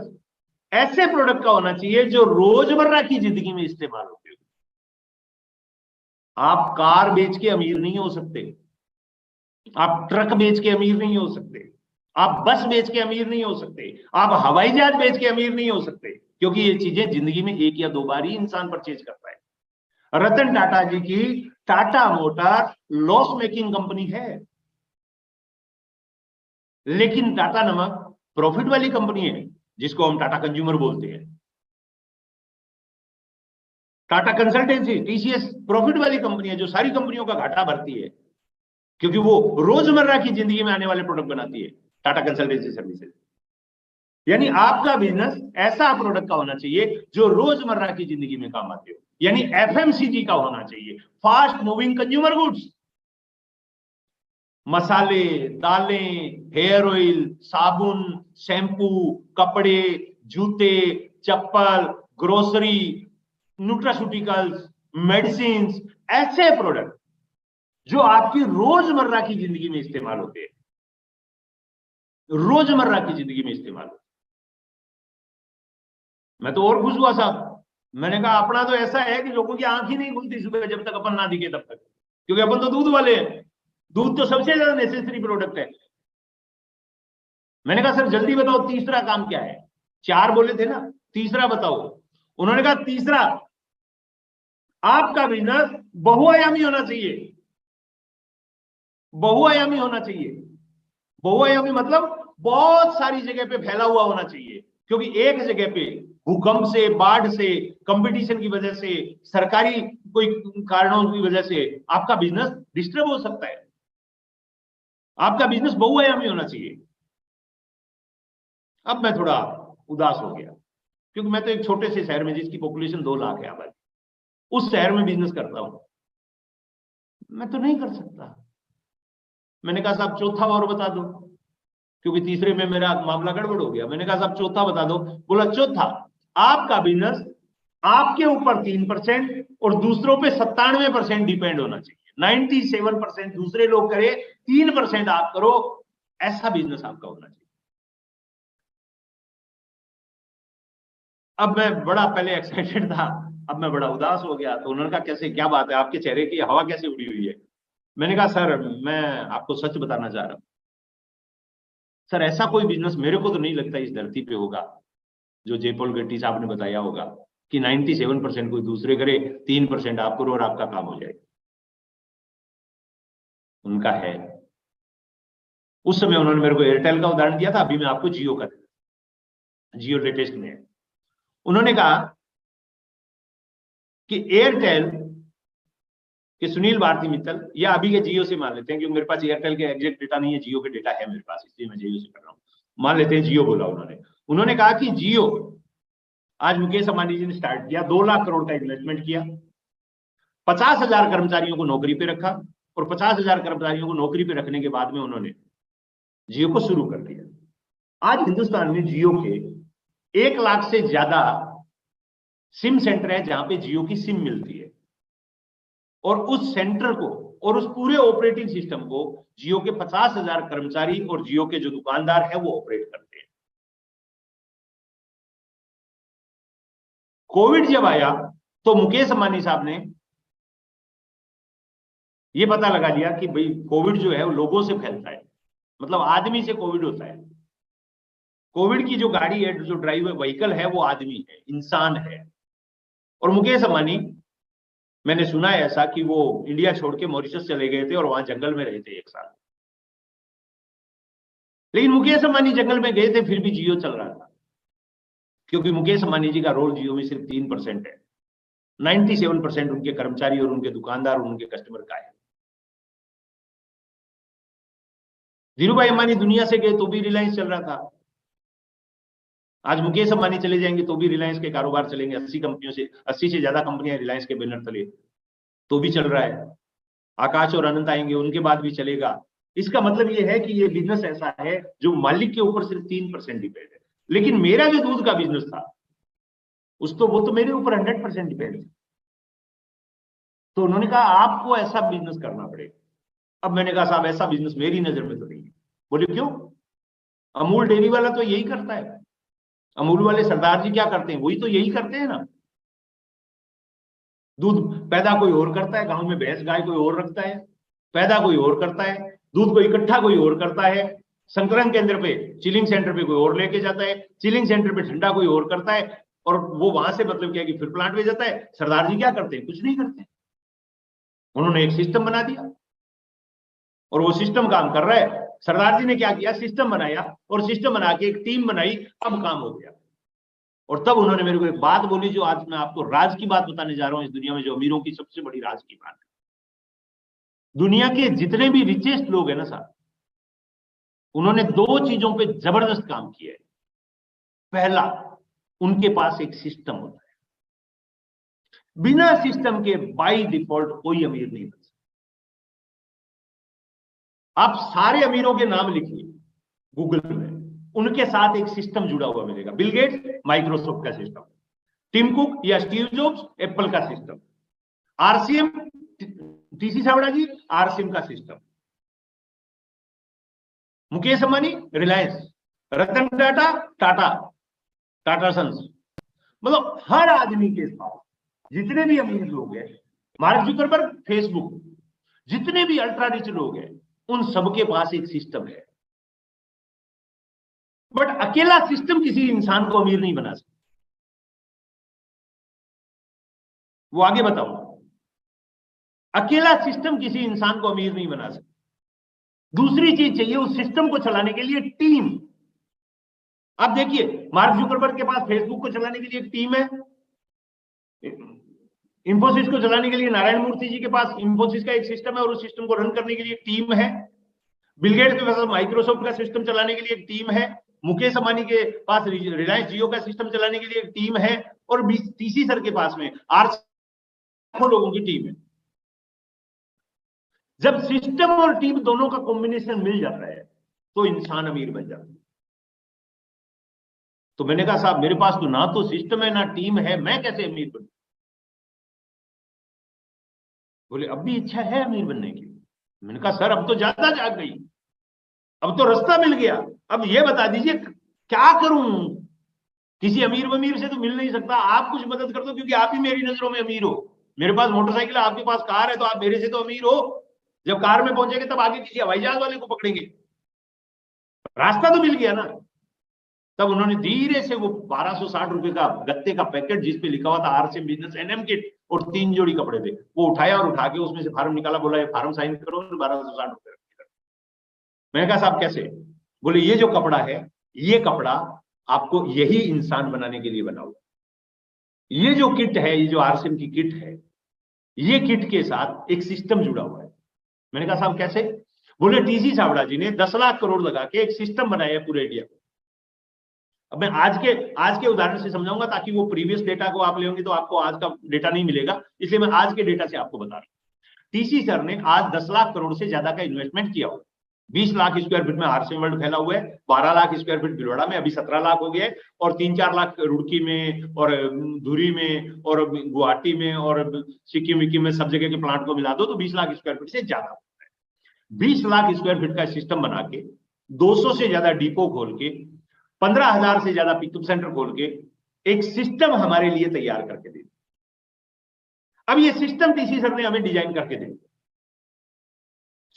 ऐसे प्रोडक्ट का होना चाहिए जो रोजमर्रा की जिंदगी में इस्तेमाल होते हो। आप कार बेच के अमीर नहीं हो सकते, आप ट्रक बेच के अमीर नहीं हो सकते, आप बस बेच के अमीर नहीं हो सकते, आप हवाई जहाज बेच के अमीर नहीं हो सकते, क्योंकि ये चीजें जिंदगी में 1 या 2 बार ही इंसान परचेज करता है। रतन टाटा जी की Tata motor loss making company है, लेकिन टाटा नमक प्रॉफिट वाली कंपनी है, जिसको हम टाटा कंज्यूमर बोलते हैं। टाटा कंसल्टेंसी टीसीएस प्रॉफिट वाली कंपनी है, जो सारी कंपनियों का घाटा भरती है, क्योंकि वो रोजमर्रा की जिंदगी में आने वाले प्रोडक्ट बनाती है, टाटा कंसल्टेंसी सर्विसेज। यानी आपका बिजनेस ऐसा प्रोडक्ट का होना चाहिए जो रोजमर्रा की जिंदगी में काम आते हो, यानी एफएमसीजी का होना चाहिए, फास्ट मूविंग कंज्यूमर गुड्स। मसाले, दालें, हेयर ऑयल, साबुन, शैम्पू, कपड़े, जूते, चप्पल, ग्रोसरी, न्यूट्रास्यूटिकल्स, मेडिसिन, ऐसे प्रोडक्ट जो आपकी रोजमर्रा की जिंदगी में इस्तेमाल होते हैं, रोजमर्रा की जिंदगी में इस्तेमाल होते। मैं तो और खुश हुआ साहब। मैंने कहा अपना तो ऐसा है कि लोगों की आंख ही नहीं खुलती सुबह जब तक अपन ना दिखे तब तक, क्योंकि अपन तो दूध वाले हैं। दूध तो सबसे ज्यादा नेसेसरी प्रोडक्ट है। मैंने कहा सर जल्दी बताओ तीसरा काम क्या है? 4 बोले थे ना, तीसरा बताओ। उन्होंने कहा तीसरा, आपका बिजनेस बहुआयामी होना चाहिए। बहुआयामी होना चाहिए। बहुआयामी मतलब बहुत सारी जगह पे फैला हुआ होना चाहिए, क्योंकि एक जगह पे भूकंप से, बाढ़ से, कंपटीशन की वजह से, सरकारी कोई कारणों की वजह से आपका बिजनेस डिस्टर्ब हो सकता है। आपका बिजनेस बहुआयामी होना चाहिए। अब मैं थोड़ा उदास हो गया, क्योंकि मैं तो एक छोटे से शहर में जिसकी पॉपुलेशन 2 लाख है आबादी, उस शहर में बिजनेस करता हूं, मैं तो नहीं कर सकता। मैंने कहा साहब चौथा और बता दो, क्योंकि तीसरे में मेरा मामला गड़बड़ हो गया। मैंने कहा साहब चौथा बता दो। बोला चौथा, आपका बिजनेस आपके ऊपर 3% और दूसरों पे 97% डिपेंड होना चाहिए। 97% दूसरे लोग करे, 3% आप करो, ऐसा बिजनेस आपका होना चाहिए। अब मैं बड़ा पहले एक्साइटेड था, अब मैं बड़ा उदास हो गया। तो उन्होंने कहा कैसे, क्या बात है, आपके चेहरे की हवा कैसे उड़ी हुई है? मैंने कहा सर मैं आपको सच बताना चाह रहा हूं सर, ऐसा कोई बिजनेस मेरे को तो नहीं लगता इस धरती पे होगा जो जयपॉल गेट्टी साहब ने बताया होगा कि 97% कोई दूसरे करे, 3% आप करो और आपका काम हो जाए। उनका है। उस समय उन्होंने मेरे को एयरटेल का उदाहरण दिया था, अभी मैं आपको जियो का देता। जियो लेटेस्ट में है। उन्होंने कहा कि एयरटेल के सुनील भारती मित्तल, या अभी के जियो से मान लेते हैं, क्योंकि मेरे पास एयरटेल के एग्जैक्ट डेटा नहीं है, जियो के डेटा है मेरे पास, इसलिए मैं जियो से कर रहा हूं। मान लेते हैं जियो बोला उन्होंने कहा कि जियो आज मुकेश अंबानी जी ने स्टार्ट किया, 2 लाख करोड़ का इन्वेस्टमेंट किया, 50,000 कर्मचारियों को नौकरी पे रखा, और 50,000 कर्मचारियों को नौकरी पे रखने के बाद में उन्होंने जियो को शुरू कर दिया। आज हिंदुस्तान में जियो के 1 लाख से ज्यादा सिम सेंटर है जहां पे जियो की सिम मिलती है, और उस सेंटर को और उस पूरे ऑपरेटिंग सिस्टम को जियो के 50,000 कर्मचारी और जियो के जो दुकानदार है वो ऑपरेट करते हैं। कोविड जब आया तो मुकेश अंबानी साहब ने ये पता लगा लिया कि भाई कोविड जो है वो लोगों से फैलता है, मतलब आदमी से कोविड होता है। कोविड की जो गाड़ी है, जो ड्राइवर व्हीकल है, वो आदमी है, इंसान है। और मुकेश अंबानी, मैंने सुना है ऐसा कि वो इंडिया छोड़ के मॉरिशस चले गए थे और वहां जंगल में रहे थे 1 साल। लेकिन मुकेश अंबानी जंगल में गए थे फिर भी जियो चल रहा था, क्योंकि मुकेश अंबानी जी का रोल जियो में सिर्फ 3% है। 97% उनके कर्मचारी और उनके दुकानदार और उनके कस्टमर का है। धीरूभाई अंबानी दुनिया से गए तो भी रिलायंस चल रहा था। आज मुकेश अंबानी चले जाएंगे तो भी रिलायंस के कारोबार चलेंगे। 80 कंपनियों से 80 से ज्यादा कंपनियां रिलायंस के बैनर तले तो भी चल रहा है। आकाश और अनंत आएंगे, उनके बाद भी चलेगा। इसका मतलब ये है कि ये बिजनेस ऐसा है जो मालिक के ऊपर सिर्फ 3% डिपेंड है। लेकिन मेरा जो दूध का बिजनेस था वो तो मेरे ऊपर 100% डिपेंड है। तो उन्होंने कहा आपको ऐसा बिजनेस करना पड़ेगा। अब मैंने कहा साहब ऐसा बिजनेस मेरी नजर में तो नहीं है। बोले क्यों? अमूल डेयरी वाला तो यही करता है। अमूल वाले सरदार जी क्या करते हैं? वही तो यही करते हैं ना। दूध पैदा कोई और करता है, गांव में भैंस गाय कोई और रखता है, पैदा कोई और करता है, दूध को इकट्ठा कोई और करता है, संकलन केंद्र पे चिलिंग सेंटर पे कोई और लेके जाता है, चिलिंग सेंटर पे ठंडा कोई और करता है, और वो वहां से मतलब क्या है कि फिर प्लांट में जाता है। सरदार जी क्या करते हैं? कुछ नहीं करते। उन्होंने एक सिस्टम बना दिया और वो सिस्टम काम कर रहा है। सरदार जी ने क्या किया? सिस्टम बनाया, और सिस्टम बना के एक टीम बनाई, अब काम हो गया। और तब उन्होंने मेरे को एक बात बोली जो आज मैं आपको राज की बात बताने जा रहा हूं। इस दुनिया में जो अमीरों की सबसे बड़ी राज की बात है, दुनिया के जितने भी रिचेस्ट लोग हैं ना साहब, उन्होंने 2 चीजों पे जबरदस्त काम किया है। पहला, उनके पास एक सिस्टम होता है। बिना सिस्टम के बाय डिफॉल्ट कोई अमीर नहीं बन सकता। आप सारे अमीरों के नाम लिखिए गूगल में, उनके साथ एक सिस्टम जुड़ा हुआ मिलेगा। बिल गेट्स माइक्रोसॉफ्ट का सिस्टम, टिम कुक या स्टीव जॉब्स एप्पल का सिस्टम, आरसीएम टीसी सावड़ा जी आरसीएम का सिस्टम, मुकेश अंबानी रिलायंस, रतन टाटा टाटा सन्स। मतलब हर आदमी के पास, जितने भी अमीर लोग हैं, मार्क जुकरबर्ग फेसबुक, जितने भी अल्ट्रा रिच लोग हैं, उन सबके पास एक सिस्टम है। बट अकेला सिस्टम किसी इंसान को अमीर नहीं बना सकता। वो आगे बताऊंगा। अकेला सिस्टम किसी इंसान को अमीर नहीं बना सकता। दूसरी चीज चाहिए उस सिस्टम को चलाने के लिए, टीम। आप देखिए, मार्क जुकरबर्ग के पास फेसबुक को चलाने के लिए एक टीम है, इंफोसिस को चलाने के लिए नारायण मूर्ति जी के पास इंफोसिस का एक सिस्टम है और उस सिस्टम को रन करने के लिए टीम है। बिल गेट्स के पास माइक्रोसॉफ्ट का सिस्टम चलाने के लिए एक टीम है। मुकेश अंबानी के पास रिलायंस जियो का सिस्टम चलाने के लिए एक टीम है। और टीसी सर के पास में 800 लोगों की टीम है। जब सिस्टम और टीम दोनों का कॉम्बिनेशन मिल जाता है तो इंसान अमीर बन जाता है। तो मैंने कहा साहब मेरे पास तो ना तो सिस्टम है ना टीम है, मैं कैसे अमीर बनूं? बोले अब भी इच्छा है अमीर बनने की। मैंने कहा सर अब तो ज्यादा जाग गई, अब तो रास्ता मिल गया, अब ये बता दीजिए क्या करूं? किसी अमीर वमीर से तो मिल नहीं सकता, आप कुछ मदद कर दो क्योंकि आप ही मेरी नजरों में अमीर हो। मेरे पास मोटरसाइकिल है, आपके पास कार है, तो आप मेरे से तो अमीर हो। जब कार में पहुंचेंगे तब आगे किसी हवाई जहाज वाले को पकड़ेंगे, रास्ता तो मिल गया ना। तब उन्होंने धीरे से वो 1260 रुपए का गत्ते का पैकेट जिसपे लिखा हुआ था आरसीएम बिजनेस एनएम किट और 3 जोड़ी कपड़े थे, वो उठाया और उठा के उसमें से फार्म निकाला, बोला ये फार्म साइन करो, 1260 रुपए। मैंने कहा साहब कैसे? बोले ये जो कपड़ा है, ये कपड़ा आपको यही इंसान बनाने के लिए बना हुआ। ये जो किट है, ये जो आरसीएम की किट है, ये किट के साथ एक सिस्टम जुड़ा हुआ है। मैंने कहा साहब कैसे? बोले टीसी छाबड़ा जी ने 10 लाख करोड़ लगा के एक सिस्टम बनाया है पूरे इंडिया में। अब मैं आज के उदाहरण से समझाऊंगा ताकि वो प्रीवियस डेटा को आप लेंगे तो आपको आज का डेटा नहीं मिलेगा, इसलिए मैं आज के डेटा से आपको बता रहा हूं। टीसी सर ने आज 10 लाख करोड़ से ज्यादा का इन्वेस्टमेंट किया हुआ। 20 लाख स्क्वायर फीट में आरसीएम वर्ल्ड फैला हुआ है, 12 लाख स्क्वायर फीट भिलवाड़ा में, अभी 17 लाख हो गया है, और 3-4 लाख रुड़की में और धुरी में और गुवाहाटी में और सिक्किम विक्किम में सब जगह के प्लांट को मिला दो तो 20 लाख स्क्वायर फीट से ज्यादा होता है। 20 लाख स्क्वायर फीट का सिस्टम बना के 200 से ज्यादा डिपो खोल के 15,000 से ज्यादा पिकअप सेंटर खोल के एक सिस्टम हमारे लिए तैयार करके दे। अब ये सिस्टम टीसी सर ने हमें डिजाइन करके दे।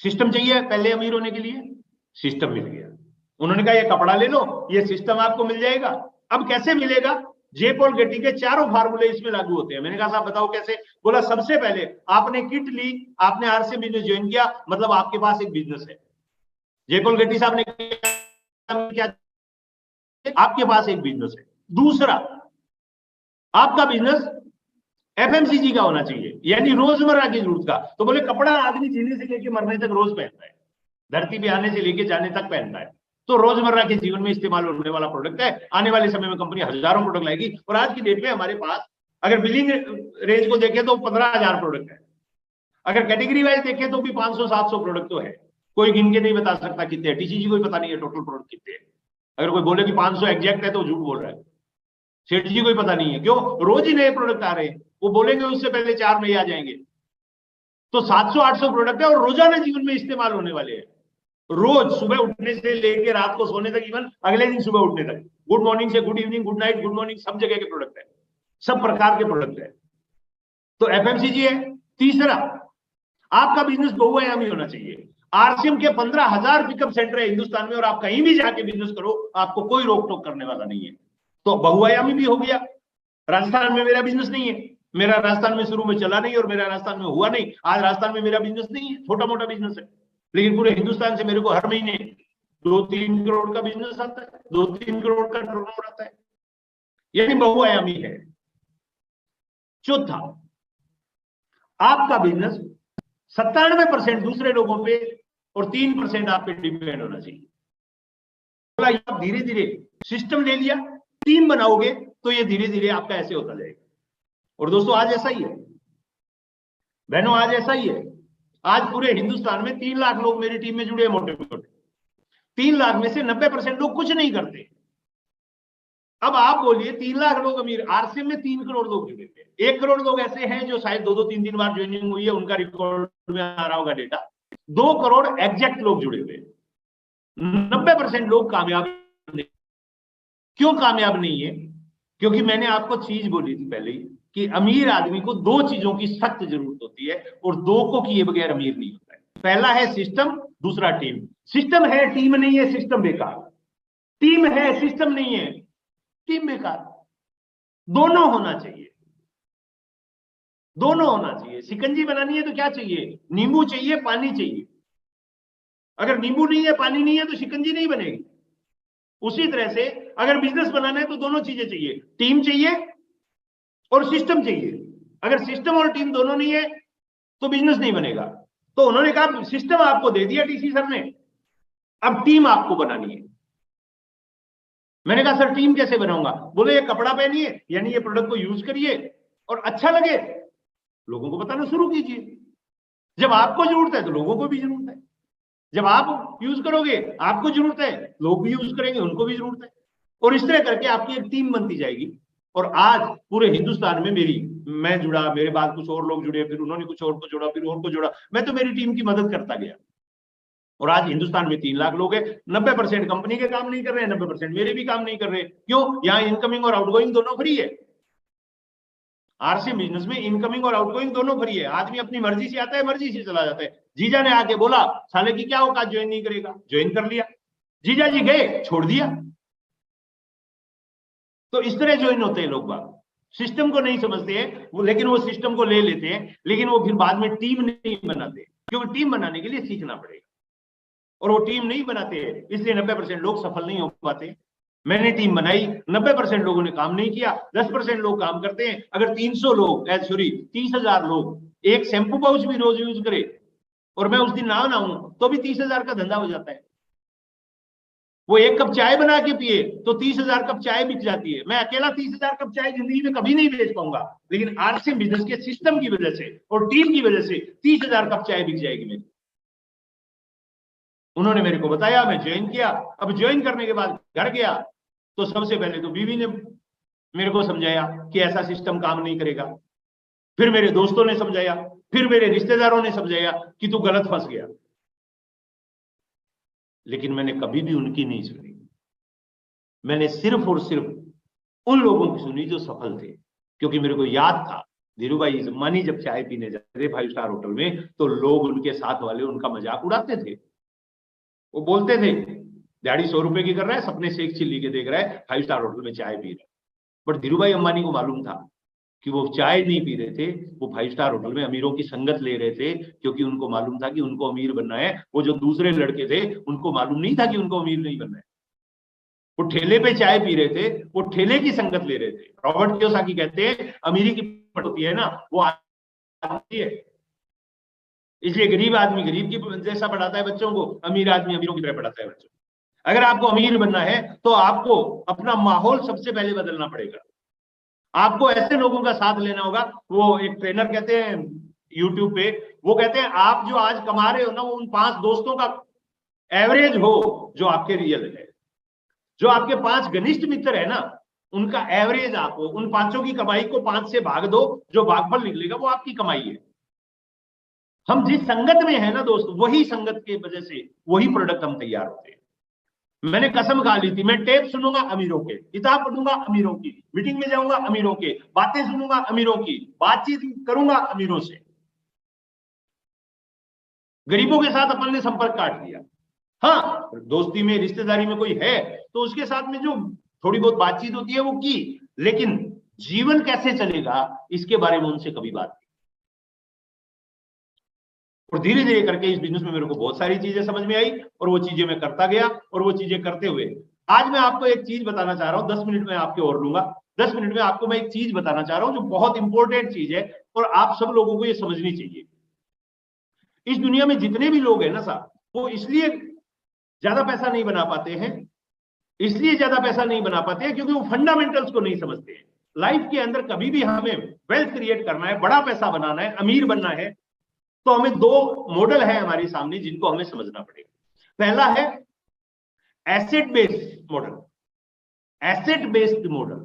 सिस्टम चाहिए पहले अमीर होने के लिए, सिस्टम मिल गया। उन्होंने कहा ये कपड़ा ले लो, ये सिस्टम आपको मिल जाएगा। अब कैसे मिलेगा? जे पॉल गेटी के चारों फार्मूले इसमें लागू होते हैं। मैंने कहा साहब बताओ कैसे? बोला सबसे पहले आपने किट ली, आपने आरसीएम बिजनेस ज्वाइन किया, मतलब आपके पास एक बिजनेस है। जे पॉल गेटी साहब ने क्या? आपके पास एक बिजनेस है। दूसरा, आपका बिजनेस एफएमसीजी का होना चाहिए, यानी रोजमर्रा की जरूरत का। तो बोले कपड़ा आदमी जीने से लेकर मरने तक रोज पहनता है, धरती पे आने से लेकर जाने तक पहनता है, तो रोजमर्रा के जीवन में इस्तेमाल होने वाला प्रोडक्ट है। आने वाले समय में कंपनी हजारों प्रोडक्ट लाएगी, और आज की डेट में हमारे पास अगर बिलिंग रेंज को देखें तो 15,000 प्रोडक्ट है। अगर कैटेगरी वाइज देखें तो भी 500-700 प्रोडक्ट तो है, कोई गिन के नहीं बता सकता कितने। टीसीजी को पता नहीं है टोटल प्रोडक्ट कितने हैं। अगर कोई बोले कि 500 एग्जैक्ट है तो झूठ बोल रहा है। सेठ जी को पता नहीं है, क्यों? रोज ही नए प्रोडक्ट आ रहे हैं, वो बोलेंगे उससे पहले 4 मई आ जाएंगे। तो 700-800 प्रोडक्ट है और रोजाना जीवन में इस्तेमाल होने वाले हैं। रोज सुबह उठने से लेकर रात को सोने तक, इवन अगले दिन सुबह उठने तक, गुड मॉर्निंग से good evening, good night, good morning, सब जगह के प्रोडक्ट है, सब प्रकार के प्रोडक्ट है। तो एफएमसीजी है। तीसरा, आपका बिजनेस बहुआयामी होना चाहिए। आरसीएम के 15,000 पिकअप सेंटर है हिंदुस्तान में, और आप कहीं भी जाके बिजनेस करो, आपको कोई रोक टोक करने वाला नहीं है। तो बहुआयामी भी हो गया। राजस्थान में मेरा बिजनेस नहीं है, मेरा राजस्थान में शुरू में चला नहीं और मेरा राजस्थान में हुआ नहीं। आज राजस्थान में मेरा बिजनेस नहीं है, छोटा मोटा बिजनेस है, लेकिन पूरे हिंदुस्तान से मेरे को हर महीने 2-3 करोड़ का बिजनेस आता है, 2-3 करोड़ का टर्नओवर आता है, यानी बहुआयामी है। चौथा, आपका बिजनेस 97% दूसरे लोगों पे और 3% आप पे डिपेंड होना चाहिए। बोला धीरे धीरे सिस्टम ले लिया, टीम बनाओगे तो ये धीरे धीरे आपका ऐसे होता जाएगा। और दोस्तों आज ऐसा ही है, बहनों आज ऐसा ही है। आज पूरे हिंदुस्तान में 3 लाख लोग मेरी टीम में जुड़े हैं, मोटे मोटे 3 लाख में से 90% लोग कुछ नहीं करते। अब आप बोलिए 3 लाख लोग अमीर, आरसीएम में 3 करोड़ लोग जुड़े थे, 1 करोड़ लोग ऐसे हैं जो शायद 2-3 बार ज्वाइनिंग हुई है, उनका रिकॉर्ड में आ रहा होगा डेटा। 2 करोड़ एग्जैक्ट लोग जुड़े हुए, 90% लोग कामयाब नहीं। क्यों कामयाब नहीं है? क्योंकि मैंने आपको चीज बोली थी पहले ही कि अमीर आदमी को 2 चीजों की सख्त जरूरत होती है, और 2 को किए बगैर अमीर नहीं होता है। पहला है सिस्टम, दूसरा टीम। सिस्टम है, टीम नहीं है, सिस्टम बेकार। टीम है, सिस्टम नहीं है, टीम बेकार। दोनों होना चाहिए, दोनों होना चाहिए। शिकंजी बनानी है तो क्या चाहिए? नींबू चाहिए, पानी चाहिए। अगर नींबू नहीं है, पानी नहीं है तो शिकंजी नहीं बनेगी। उसी तरह से अगर बिजनेस बनाना है तो दोनों चीजें चाहिए, टीम चाहिए और सिस्टम चाहिए। अगर सिस्टम और टीम दोनों नहीं है तो बिजनेस नहीं बनेगा। तो उन्होंने कहा सिस्टम आपको दे दिया डीसी सर ने, अब टीम आपको बनानी है। मैंने कहा सर टीम कैसे बनाऊंगा? बोले ये कपड़ा पहनिए, यानी ये प्रोडक्ट को यूज करिए और अच्छा लगे लोगों को बताना शुरू कीजिए। जब आपको जरूरत है तो लोगों को भी जरूरत है, जब आप यूज करोगे आपको जरूरत है, लोग भी यूज करेंगे, उनको भी जरूरत है, और इस तरह करके आपकी एक टीम बनती जाएगी। और आज पूरे हिंदुस्तान में मैं जुड़ा, मेरे बाद कुछ और लोग जुड़े, फिर उन्होंने कुछ और को जोड़ा, फिर और को जोड़ा, मैं तो मेरी टीम की मदद करता गया। और आज हिंदुस्तान में 3 लाख लोग हैं, 90% कंपनी के काम नहीं कर रहे हैं, 90% मेरे भी काम नहीं कर रहे। क्यों? यहाँ इनकमिंग और आउटगोइंग दोनों फ्री है। आरसी बिजनेस में इनकमिंग और आउटगोइंग दोनों फ्री है। आदमी अपनी मर्जी से आता है, मर्जी से चला जाता है। जीजा ने आके बोला साले की क्या औकात, ज्वाइन नहीं करेगा, ज्वाइन कर लिया। जीजा जी गए, छोड़ दिया। तो इस तरह ज्वाइन होते हैं लोग बाग। सिस्टम को नहीं समझते हैं वो, लेकिन वो सिस्टम को ले लेते हैं, लेकिन वो फिर बाद में टीम नहीं बनाते, क्योंकि टीम बनाने के लिए सीखना पड़ेगा, और वो टीम नहीं बनाते, इसलिए 90% लोग सफल नहीं हो पाते। मैंने टीम बनाई, 90% लोगों ने काम नहीं किया, 10% लोग काम करते हैं। अगर 300 लोग 30,000 लोग एक शैम्पू पाउच भी रोज यूज करे और मैं उस दिन ना हूं तो भी 30,000 का धंधा हो जाता है। वो एक कप चाय बना के पिए तो 30,000 कप चाय बिक जाती है। मैं अकेला 30,000 कप चाय जिंदगी में कभी नहीं बेच पाऊंगा, लेकिन आरसी बिजनेस के सिस्टम की वजह से और टीम की वजह से 30,000 कप चाय बिक जाएगी मेरी। उन्होंने मेरे को बताया, मैं ज्वाइन किया। अब ज्वाइन करने के बाद घर गया तो सबसे पहले तो बीवी ने मेरे को समझाया कि ऐसा सिस्टम काम नहीं करेगा, फिर मेरे दोस्तों ने समझाया, फिर मेरे रिश्तेदारों ने समझाया कि तू गलत फंस गया, लेकिन मैंने कभी भी उनकी नहीं सुनी। मैंने सिर्फ और सिर्फ उन लोगों की सुनी जो सफल थे, क्योंकि मेरे को याद था धीरू भाई अंबानी जब चाय पीने जाते थे 5 स्टार होटल में तो लोग उनके साथ वाले उनका मजाक उड़ाते थे। वो बोलते थे डैडी 100 रुपए की कर रहा है, सपने से एक चिल्ली के देख रहा है, 5 स्टार होटल में चाय पी रहा है। बट धीरू भाई अंबानी को मालूम था कि वो चाय नहीं पी रहे थे, वो 5 स्टार होटल में अमीरों की संगत ले रहे थे, क्योंकि उनको मालूम था कि उनको अमीर बनना है। वो जो दूसरे लड़के थे उनको मालूम नहीं था कि उनको अमीर नहीं बनना है। वो ठेले पे चाय पी रहे थे, वो ठेले की संगत ले रहे थे। रॉबर्ट कियोसाकी कहते हैं अमीरी की पट होती है ना, वो आती है, इसलिए गरीब आदमी गरीब की जैसा पढ़ाता है बच्चों को, अमीर आदमी अमीरों की तरह पढ़ाता है बच्चों को। अगर आपको अमीर बनना है तो आपको अपना माहौल सबसे पहले बदलना पड़ेगा। आपको ऐसे लोगों का साथ लेना होगा। वो एक ट्रेनर कहते हैं यूट्यूब पे, वो कहते हैं आप जो आज कमा रहे हो ना, वो उन 5 दोस्तों का एवरेज हो जो आपके रियल है। जो आपके 5 घनिष्ठ मित्र है ना, उनका एवरेज आप हो। उन 5 की कमाई को 5 से भाग दो, जो भागफल निकलेगा वो आपकी कमाई है। हम जिस संगत में है ना दोस्त, वही संगत की वजह से वही प्रोडक्ट हम तैयार होते हैं। मैंने कसम खा ली थी, मैं टेप सुनूंगा अमीरों के, किताब पढ़ूंगा अमीरों की, मीटिंग में जाऊंगा अमीरों के, बातें सुनूंगा अमीरों की, बातचीत करूंगा अमीरों से। गरीबों के साथ अपन ने संपर्क काट दिया। हाँ, दोस्ती में रिश्तेदारी में कोई है तो उसके साथ में जो थोड़ी बहुत बातचीत होती है वो की, लेकिन जीवन कैसे चलेगा इसके बारे में उनसे कभी बात नहीं। और धीरे धीरे करके इस बिजनेस में मेरे को बहुत सारी चीजें समझ में आई और वो चीजें मैं करता गया, और वो चीजें करते हुए आज मैं आपको एक चीज बताना चाह रहा हूं। 10 मिनट में आपके और लूंगा। 10 मिनट में आपको मैं एक चीज बताना चाह रहा हूं जो बहुत इंपॉर्टेंट चीज है और आप सब लोगों को ये समझनी चाहिए। इस दुनिया में जितने भी लोग हैं ना साहब, वो इसलिए ज्यादा पैसा नहीं बना पाते हैं, इसलिए ज्यादा पैसा नहीं बना पाते हैं क्योंकि वो फंडामेंटल्स को नहीं समझते हैं। लाइफ के अंदर कभी भी हमें वेल्थ क्रिएट करना है, बड़ा पैसा बनाना है, अमीर बनना है, तो हमें 2 मॉडल है हमारे सामने जिनको हमें समझना पड़ेगा। पहला है asset based model. Asset based model,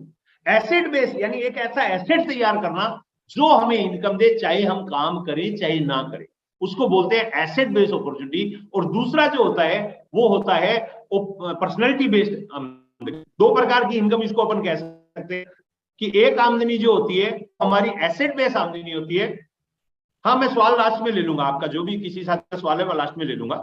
asset based यानी एक ऐसा एसेट तैयार करना जो हमें इनकम दे, चाहे हम काम करें चाहे ना करें, उसको बोलते हैं एसेट बेस्ड अपॉर्चुनिटी। और दूसरा जो होता है वो होता है पर्सनैलिटी बेस्ड। 2 प्रकार की इनकम इसको अपन कह सकते हैं कि एक आमदनी जो होती है हमारी एसेट बेस्ड आमदनी होती है। हाँ, मैं सवाल लास्ट में ले लूंगा, आपका जो भी किसी साथ का सवाल है मैं लास्ट में ले लूंगा।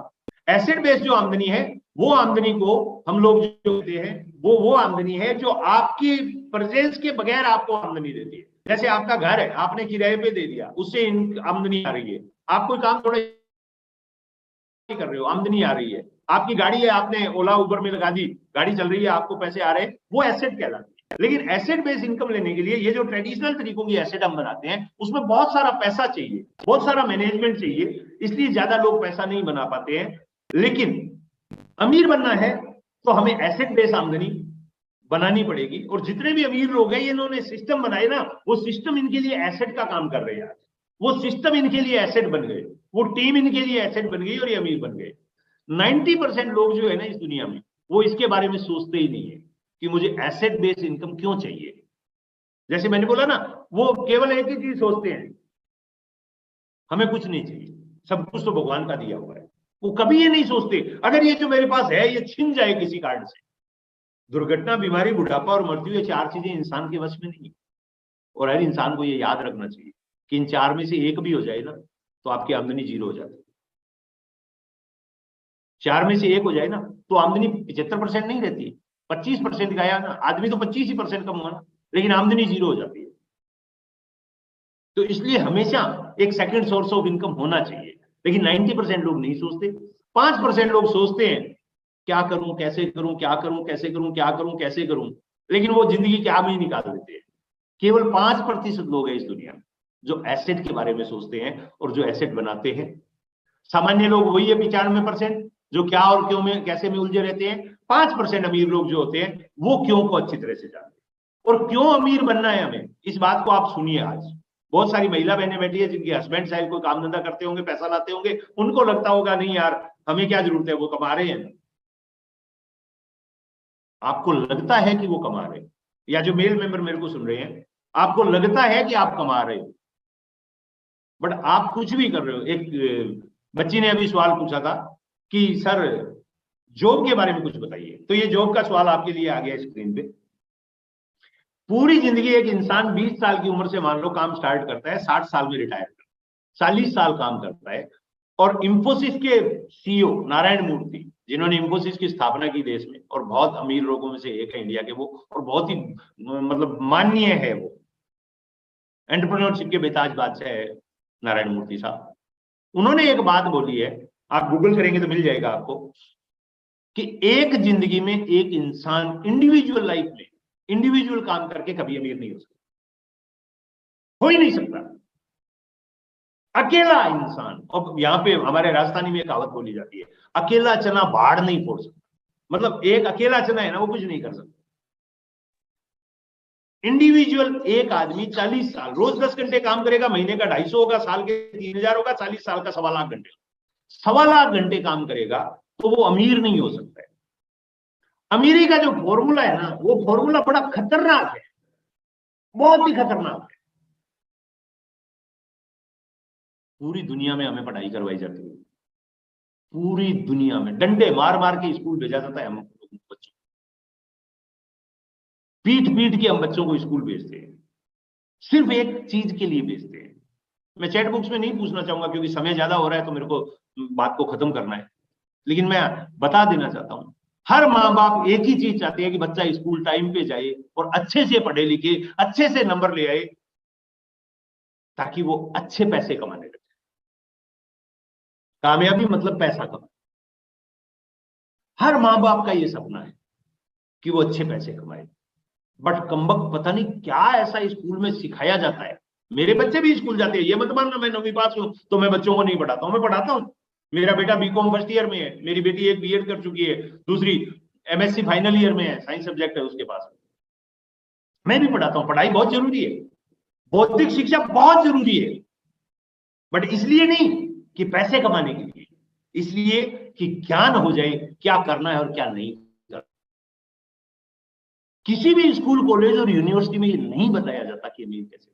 एसेट बेस्ड जो आमदनी है वो आमदनी को हम लोग जो होते हैं वो आमदनी है जो आपकी प्रेजेंस के बगैर आपको आमदनी देती है। जैसे आपका घर है, आपने किराए पे दे दिया, उससे आमदनी आ रही है। आप कोई काम थोड़ा कर रहे हो, आमदनी आ रही है। आपकी गाड़ी है, आपने ओला उबर में लगा दी, गाड़ी चल रही है, आपको पैसे आ रहे हैं, वो एसेट कहलाती है। लेकिन एसेट बेस्ड इनकम लेने के लिए ये जो ट्रेडिशनल तरीकों की एसेट हम बनाते हैं उसमें बहुत सारा पैसा चाहिए, बहुत सारा मैनेजमेंट चाहिए, इसलिए ज्यादा लोग पैसा नहीं बना पाते हैं। लेकिन अमीर बनना है तो हमें एसेट बेस्ड आमदनी बनानी पड़ेगी। और जितने भी अमीर लोग हैं, इन्होंने सिस्टम बनाए ना, वो सिस्टम इनके लिए एसेट का काम कर रहे हैं। वो सिस्टम इनके लिए एसेट बन गए, वो टीम इनके लिए एसेट बन गई और ये अमीर बन गए। 90% लोग जो है ना इस दुनिया में, वो इसके बारे में सोचते ही नहीं है कि मुझे एसेट बेस्ड इनकम क्यों चाहिए। जैसे मैंने बोला ना, वो केवल एक ही चीज सोचते हैं, हमें कुछ नहीं चाहिए, सब कुछ तो भगवान का दिया हुआ है। वो कभी ये नहीं सोचते अगर ये जो मेरे पास है ये छिन जाए किसी कारण से। दुर्घटना, बीमारी, बुढ़ापा और मृत्यु, ये 4 चीजें इंसान के वश में नहीं है। और हर इंसान को ये याद रखना चाहिए कि इन 4 में से एक भी हो जाए ना तो आपकी आमदनी 0 हो जाती है। 4 में से एक हो जाए ना तो आमदनी 75% नहीं रहती, 25% गया ना। आदमी तो 25% कम हुआ ना, लेकिन आमदनी 0 हो जाती है। तो इसलिए हमेशा एक सेकंड सोर्स ऑफ इनकम होना चाहिए। लेकिन 90% लोग नहीं सोचते। 5% लोग सोचते हैं क्या करूं, कैसे करूं, क्या करूं, कैसे करूं, क्या करूं, कैसे करूं, लेकिन वो जिंदगी क्या भी निकाल देते हैं। केवल 5% लोग हैं इस दुनिया में जो एसेट के बारे में सोचते हैं और जो एसेट बनाते हैं। सामान्य लोग वही है 95% जो क्या और क्यों में, कैसे में उलझे रहते हैं। 5% अमीर लोग जो होते हैं वो क्यों को अच्छी तरह से जानते हैं। और क्यों अमीर बनना है हमें, इस बात को आप सुनिए। आज बहुत सारी महिला बहनें बैठी है जिनके हस्बैंड शायद कोई काम धंधा करते होंगे, पैसा लाते होंगे, उनको लगता होगा नहीं यार हमें क्या जरूरत है, वो कमा रहे हैं। आपको लगता है कि वो कमा रहे हैं, या जो मेल मेंबर मेरे को सुन रहे हैं आपको लगता है कि आप कमा रहे हो, बट आप कुछ भी कर रहे हो। एक बच्ची ने अभी सवाल पूछा था कि सर जॉब के बारे में कुछ बताइए, तो ये जॉब का सवाल आपके लिए आ गया स्क्रीन पे। पूरी जिंदगी एक इंसान 20 साल की उम्र से मान लो काम स्टार्ट करता है, 60 साल में रिटायर करता है, 40 साल काम करता है। और इंफोसिस के सीईओ नारायण मूर्ति, जिन्होंने इंफोसिस की स्थापना की देश में और बहुत अमीर लोगों में से एक है इंडिया के वो, और बहुत ही मतलब माननीय है वो, एंटरप्रेन्योरशिप के बेताज बादशाह है नारायण मूर्ति साहब। उन्होंने एक बात बोली है, आप गूगल करेंगे तो मिल जाएगा आपको, कि एक जिंदगी में एक इंसान इंडिविजुअल लाइफ में इंडिविजुअल काम करके कभी अमीर नहीं हो सकता, हो ही नहीं सकता। अकेला इंसान, और यहां पे हमारे राजस्थानी में कहावत बोली जाती है, अकेला चना बाढ़ नहीं फोड़ सकता। मतलब एक अकेला चना है ना, वो कुछ नहीं कर सकता। इंडिविजुअल एक आदमी 40 साल रोज 10 घंटे काम करेगा, महीने का 250 होगा, साल के 3000 होगा, 40 साल का 1.25 लाख घंटे, 1.25 लाख घंटे काम करेगा तो वो अमीर नहीं हो सकता है। अमीरी का जो फॉर्मूला है ना, वो फॉर्मूला बड़ा खतरनाक है, बहुत ही खतरनाक है। पूरी दुनिया में हमें पढ़ाई करवाई जाती है, पूरी दुनिया में डंडे मार मार के स्कूल भेजा जाता है हम बच्चों, पीट पीट के हम बच्चों को स्कूल भेजते हैं, सिर्फ एक चीज के लिए भेजते हैं। मैं चैट बॉक्स में नहीं पूछना चाहूंगा क्योंकि समय ज्यादा हो रहा है, तो मेरे को बात को खत्म करना है। लेकिन मैं बता देना चाहता हूं, हर माँ बाप एक ही चीज चाहते हैं कि बच्चा स्कूल टाइम पे जाए और अच्छे से पढ़े लिखे, अच्छे से नंबर ले आए, ताकि वो अच्छे पैसे कमाने लगे। कामयाबी मतलब पैसा कमाना। हर माँ बाप का ये सपना है कि वो अच्छे पैसे कमाए, बट कमबख्त पता नहीं क्या ऐसा स्कूल में सिखाया जाता है। मेरे बच्चे भी स्कूल जाते हैं, ये मत मानना मैं 9वीं पास हूं तो मैं बच्चों को नहीं पढ़ाता हूं, मैं पढ़ाता हूं। मेरा बेटा बीकॉम फर्स्ट ईयर में है, मेरी बेटी एक बीएड कर चुकी है, दूसरी एमएससी फाइनल ईयर में है, साइंस सब्जेक्ट है उसके पास। मैं भी पढ़ाता हूं, पढ़ाई बहुत जरूरी है, बौद्धिक शिक्षा बहुत जरूरी है, बट इसलिए नहीं कि पैसे कमाने के लिए, इसलिए कि ज्ञान हो जाए क्या करना है और क्या नहीं करना। किसी भी स्कूल, कॉलेज और यूनिवर्सिटी में ये नहीं बताया जाता कि अमीर कैसे।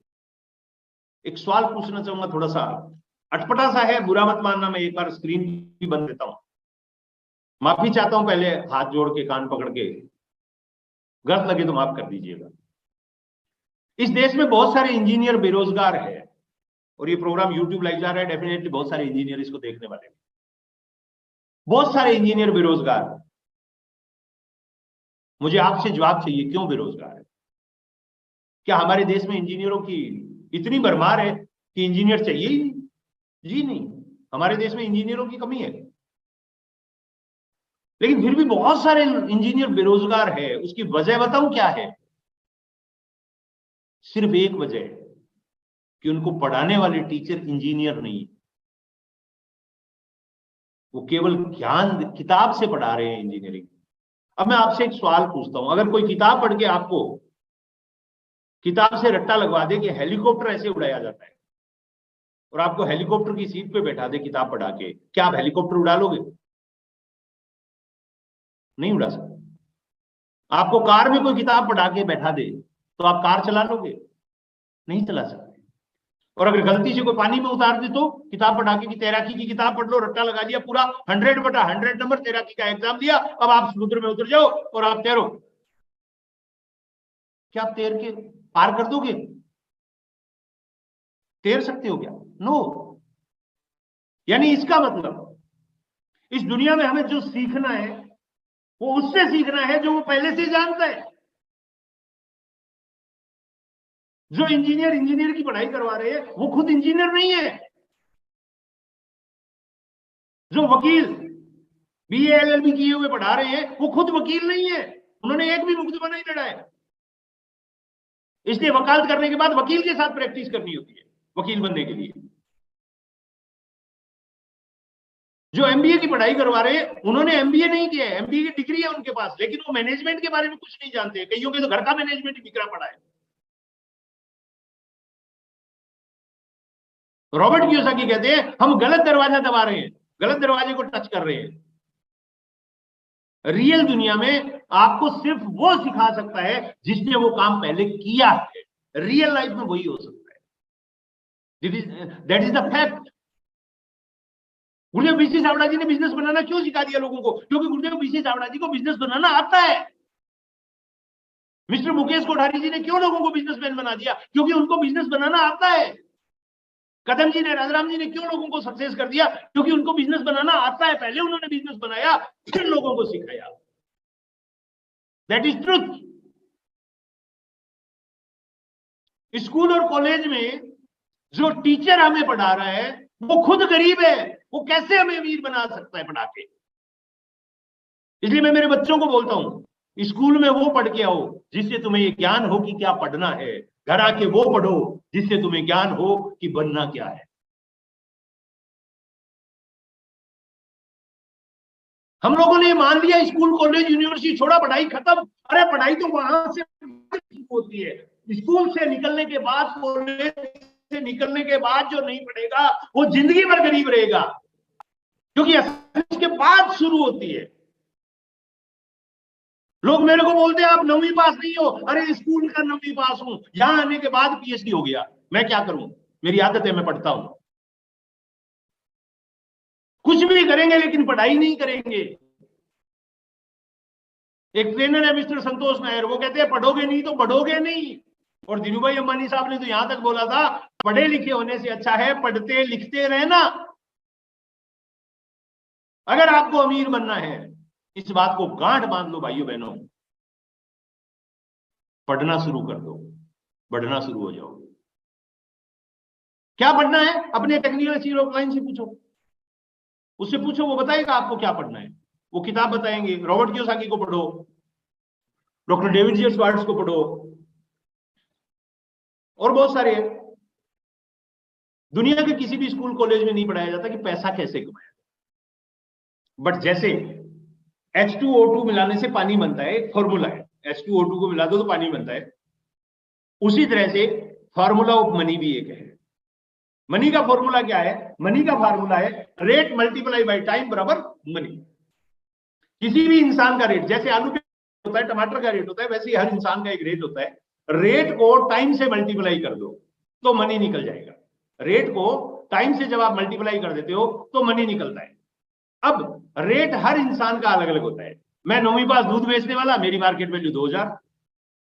एक सवाल पूछना चाहूंगा, थोड़ा सा अटपटा सा है, बुरा मत मानना, मैं एक बार स्क्रीन भी बंद देता हूं, माफी चाहता हूं पहले हाथ जोड़ के, कान पकड़ के, गलत लगे तो माफ कर दीजिएगा। इस देश में बहुत सारे इंजीनियर बेरोजगार है और ये प्रोग्राम यूट्यूब लाइव जा रहा है, डेफिनेटली बहुत सारे इंजीनियर इसको देखने वाले हैं। बहुत सारे इंजीनियर बेरोजगार। मुझे आपसे जवाब चाहिए, क्यों बेरोजगार है? क्या हमारे देश में इंजीनियरों की इतनी भरमार है कि इंजीनियर चाहिए ही नहीं? जी नहीं, हमारे देश में इंजीनियरों की कमी है, लेकिन फिर भी बहुत सारे इंजीनियर बेरोजगार है। उसकी वजह बताऊं क्या है? सिर्फ एक वजह है कि उनको पढ़ाने वाले टीचर इंजीनियर नहीं है, वो केवल ज्ञान किताब से पढ़ा रहे हैं इंजीनियरिंग। अब मैं आपसे एक सवाल पूछता हूं, अगर कोई किताब पढ़ के आपको किताब से रट्टा लगवा दे कि हेलीकॉप्टर ऐसे उड़ाया जाता है और आपको हेलीकॉप्टर की सीट पे बैठा दे किताब पढ़ा के, क्या आप हेलीकॉप्टर उड़ा लोगे? नहीं उड़ा सकते। आपको कार में कोई किताब पढ़ा के बैठा दे तो आप कार चला लोगे? नहीं चला सकते। और अगर गलती से कोई पानी में उतार दे तो किताब पढ़ा के कि तैराकी की किताब पढ़ लो, रट्टा लगा दिया पूरा 100/100 नंबर, तैराकी का एग्जाम दिया, अब आप समुद्र में उतर जाओ और आप तैरो, क्या आप तैर के पार कर दोगे? तैर सकते हो क्या? नो। यानी इसका मतलब इस दुनिया में हमें जो सीखना है वो उससे सीखना है जो वो पहले से जानता है। जो इंजीनियर की पढ़ाई करवा रहे हैं वो खुद इंजीनियर नहीं है। जो वकील BA LLB किए हुए पढ़ा रहे हैं वो खुद वकील नहीं है, उन्होंने एक भी मुकदमा नहीं लड़ा है। इसलिए वकालत करने के बाद वकील के साथ प्रैक्टिस करनी होती है वकील बनने के लिए। जो MBA की पढ़ाई करवा रहे हैं उन्होंने MBA नहीं किया है, MBA की डिग्री है उनके पास, लेकिन वो मैनेजमेंट के बारे में कुछ नहीं जानते। कईयों के तो घर का मैनेजमेंट ही बिगड़ा पड़ा है। रॉबर्ट कियोसाकी कहते हैं हम गलत दरवाजा दबा रहे हैं, गलत दरवाजे को टच कर रहे हैं। रियल दुनिया में आपको सिर्फ वो सिखा सकता है जिसने वो काम पहले किया है। रियल लाइफ में वही हो सकता है। That is the fact. Gurudev BC Chavda जी ने बिजनेस बनाना क्यों सिखा दिया लोगों को? क्योंकि गुरुदेव BC चावड़ा जी को बिजनेस बनाना आता है। मिस्टर मुकेश कोठारी जी ने क्यों लोगों को बिजनेसमैन बना दिया? क्योंकि उनको बिजनेस बनाना आता है। कदम जी ने, राजाराम जी ने क्यों लोगों को सक्सेस कर दिया? क्योंकि उनको बिजनेस बनाना आता है। पहले उन्होंने बिजनेस बनाया, फिर लोगों को सिखाया। That is truth. स्कूल और कॉलेज में जो टीचर हमें पढ़ा रहा है वो खुद गरीब है, वो कैसे हमें अमीर बना सकता है पढ़ा के? इसलिए मैं मेरे बच्चों को बोलता हूं स्कूल में वो पढ़ के आओ जिससे तुम्हें ये ज्ञान हो कि क्या पढ़ना है, घर आके वो पढ़ो जिससे तुम्हें ज्ञान हो कि बनना क्या है। हम लोगों ने मान लिया स्कूल कॉलेज यूनिवर्सिटी छोड़ा, पढ़ाई खत्म। अरे पढ़ाई तो वहां से होती है। स्कूल से निकलने के बाद, कॉलेज से निकलने के बाद जो नहीं पढ़ेगा वो जिंदगी भर गरीब रहेगा, क्योंकि इसके बाद शुरू होती है। लोग मेरे को बोलते हैं आप 9वीं पास नहीं हो। अरे स्कूल का 9वीं पास हूं, यहां आने के बाद PhD हो गया। मैं क्या करूं, मेरी आदत है, मैं पढ़ता हूं। कुछ भी करेंगे लेकिन पढ़ाई नहीं करेंगे। एक ट्रेनर है मिस्टर संतोष नायर, वो कहते हैं पढ़ोगे नहीं तो बढ़ोगे नहीं। और धीरूभाई अंबानी साहब ने तो यहां तक बोला था पढ़े लिखे होने से अच्छा है पढ़ते लिखते रहना। अगर आपको अमीर बनना है, इस बात को गांठ बांध लो भाइयों बहनों, पढ़ना शुरू कर दो, बढ़ना शुरू हो जाओ। क्या पढ़ना है? अपने टेक्निकल सीनियर ऑफलाइन से पूछो, उससे पूछो, वो बताएगा आपको क्या पढ़ना है। वो किताब बताएंगे। रॉबर्ट कियोसाकी को पढ़ो, डॉक्टर डेविड जी स्वार्ट्स को पढ़ो, और बहुत सारे हैं। दुनिया के किसी भी स्कूल कॉलेज में नहीं पढ़ाया जाता कि पैसा कैसे कमाया, बट जैसे H2O2 मिलाने से पानी बनता है, एक फॉर्मूला है, H2O2 को मिला दो तो पानी बनता है। उसी तरह से फॉर्मूला ऑफ मनी भी एक है। मनी का फॉर्मूला क्या है? मनी का फॉर्मूला है रेट मल्टीप्लाई बाय टाइम बराबर मनी। किसी भी इंसान का रेट, जैसे आलू का होता है, टमाटर का रेट होता है, वैसे ही हर इंसान का एक रेट होता है। रेट को टाइम से मल्टीप्लाई कर दो तो मनी निकल जाएगा। रेट को टाइम से जब आप मल्टीप्लाई कर देते हो तो मनी निकलता है। अब रेट हर इंसान का अलग अलग होता है। मैं 9वीं पास दूध बेचने वाला, मेरी मार्केट वैल्यू 2000।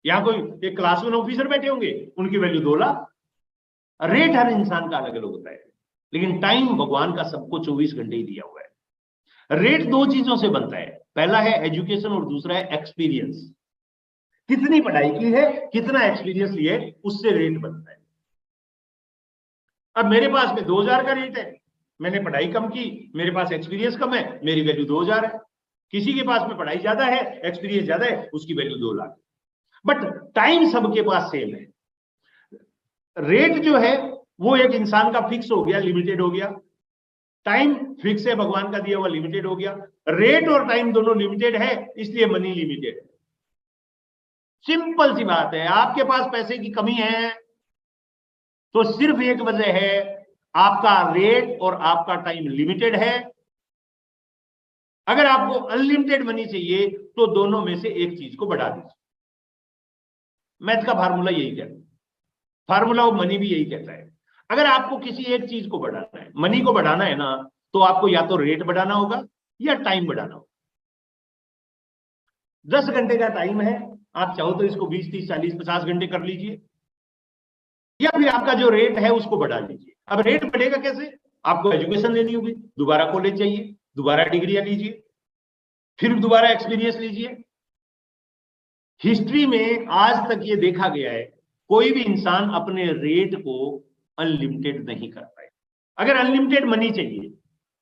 यहां कोई एक क्लास 1 ऑफिसर बैठे होंगे, उनकी वैल्यू 2 लाख। रेट हर इंसान का अलग अलग होता है, लेकिन टाइम भगवान का सबको 24 घंटे ही दिया हुआ है। रेट 2 चीजों से बनता है, पहला है एजुकेशन और दूसरा है एक्सपीरियंस। कितनी पढ़ाई की है, कितना एक्सपीरियंस लिए, उससे रेट बनता है। अब मेरे पास में 2000 का रेट है, मैंने पढ़ाई कम की, मेरे पास एक्सपीरियंस कम है, मेरी वैल्यू 2000 है। किसी के पास में पढ़ाई ज्यादा है, एक्सपीरियंस ज्यादा है, उसकी वैल्यू 2 लाख। बट टाइम सबके पास सेम है। रेट जो है वो एक इंसान का फिक्स हो गया, लिमिटेड हो गया। टाइम फिक्स है, भगवान का दिया हुआ, लिमिटेड हो गया। रेट और टाइम दोनों लिमिटेड है, इसलिए मनी लिमिटेड है। सिंपल सी बात है। आपके पास पैसे की कमी है तो सिर्फ एक वजह है, आपका रेट और आपका टाइम लिमिटेड है। अगर आपको अनलिमिटेड मनी चाहिए तो दोनों में से एक चीज को बढ़ा दीजिए। मैथ का फार्मूला यही कहता है, फार्मूला ऑफ मनी भी यही कहता है। अगर आपको किसी एक चीज को बढ़ाना है, मनी को बढ़ाना है ना, तो आपको या तो रेट बढ़ाना होगा या टाइम बढ़ाना होगा। 10 घंटे का टाइम है, आप चाहो तो इसको 20, 30, 40, 50 घंटे कर लीजिए, या फिर आपका जो रेट है उसको बढ़ा लीजिए। अब रेट बढ़ेगा कैसे? आपको एजुकेशन लेनी होगी, दोबारा कॉलेज चाहिए, दोबारा डिग्रियां लीजिए, फिर दोबारा एक्सपीरियंस लीजिए। हिस्ट्री में आज तक ये देखा गया है, कोई भी इंसान अपने रेट को अनलिमिटेड नहीं कर पाए। अगर अनलिमिटेड मनी चाहिए,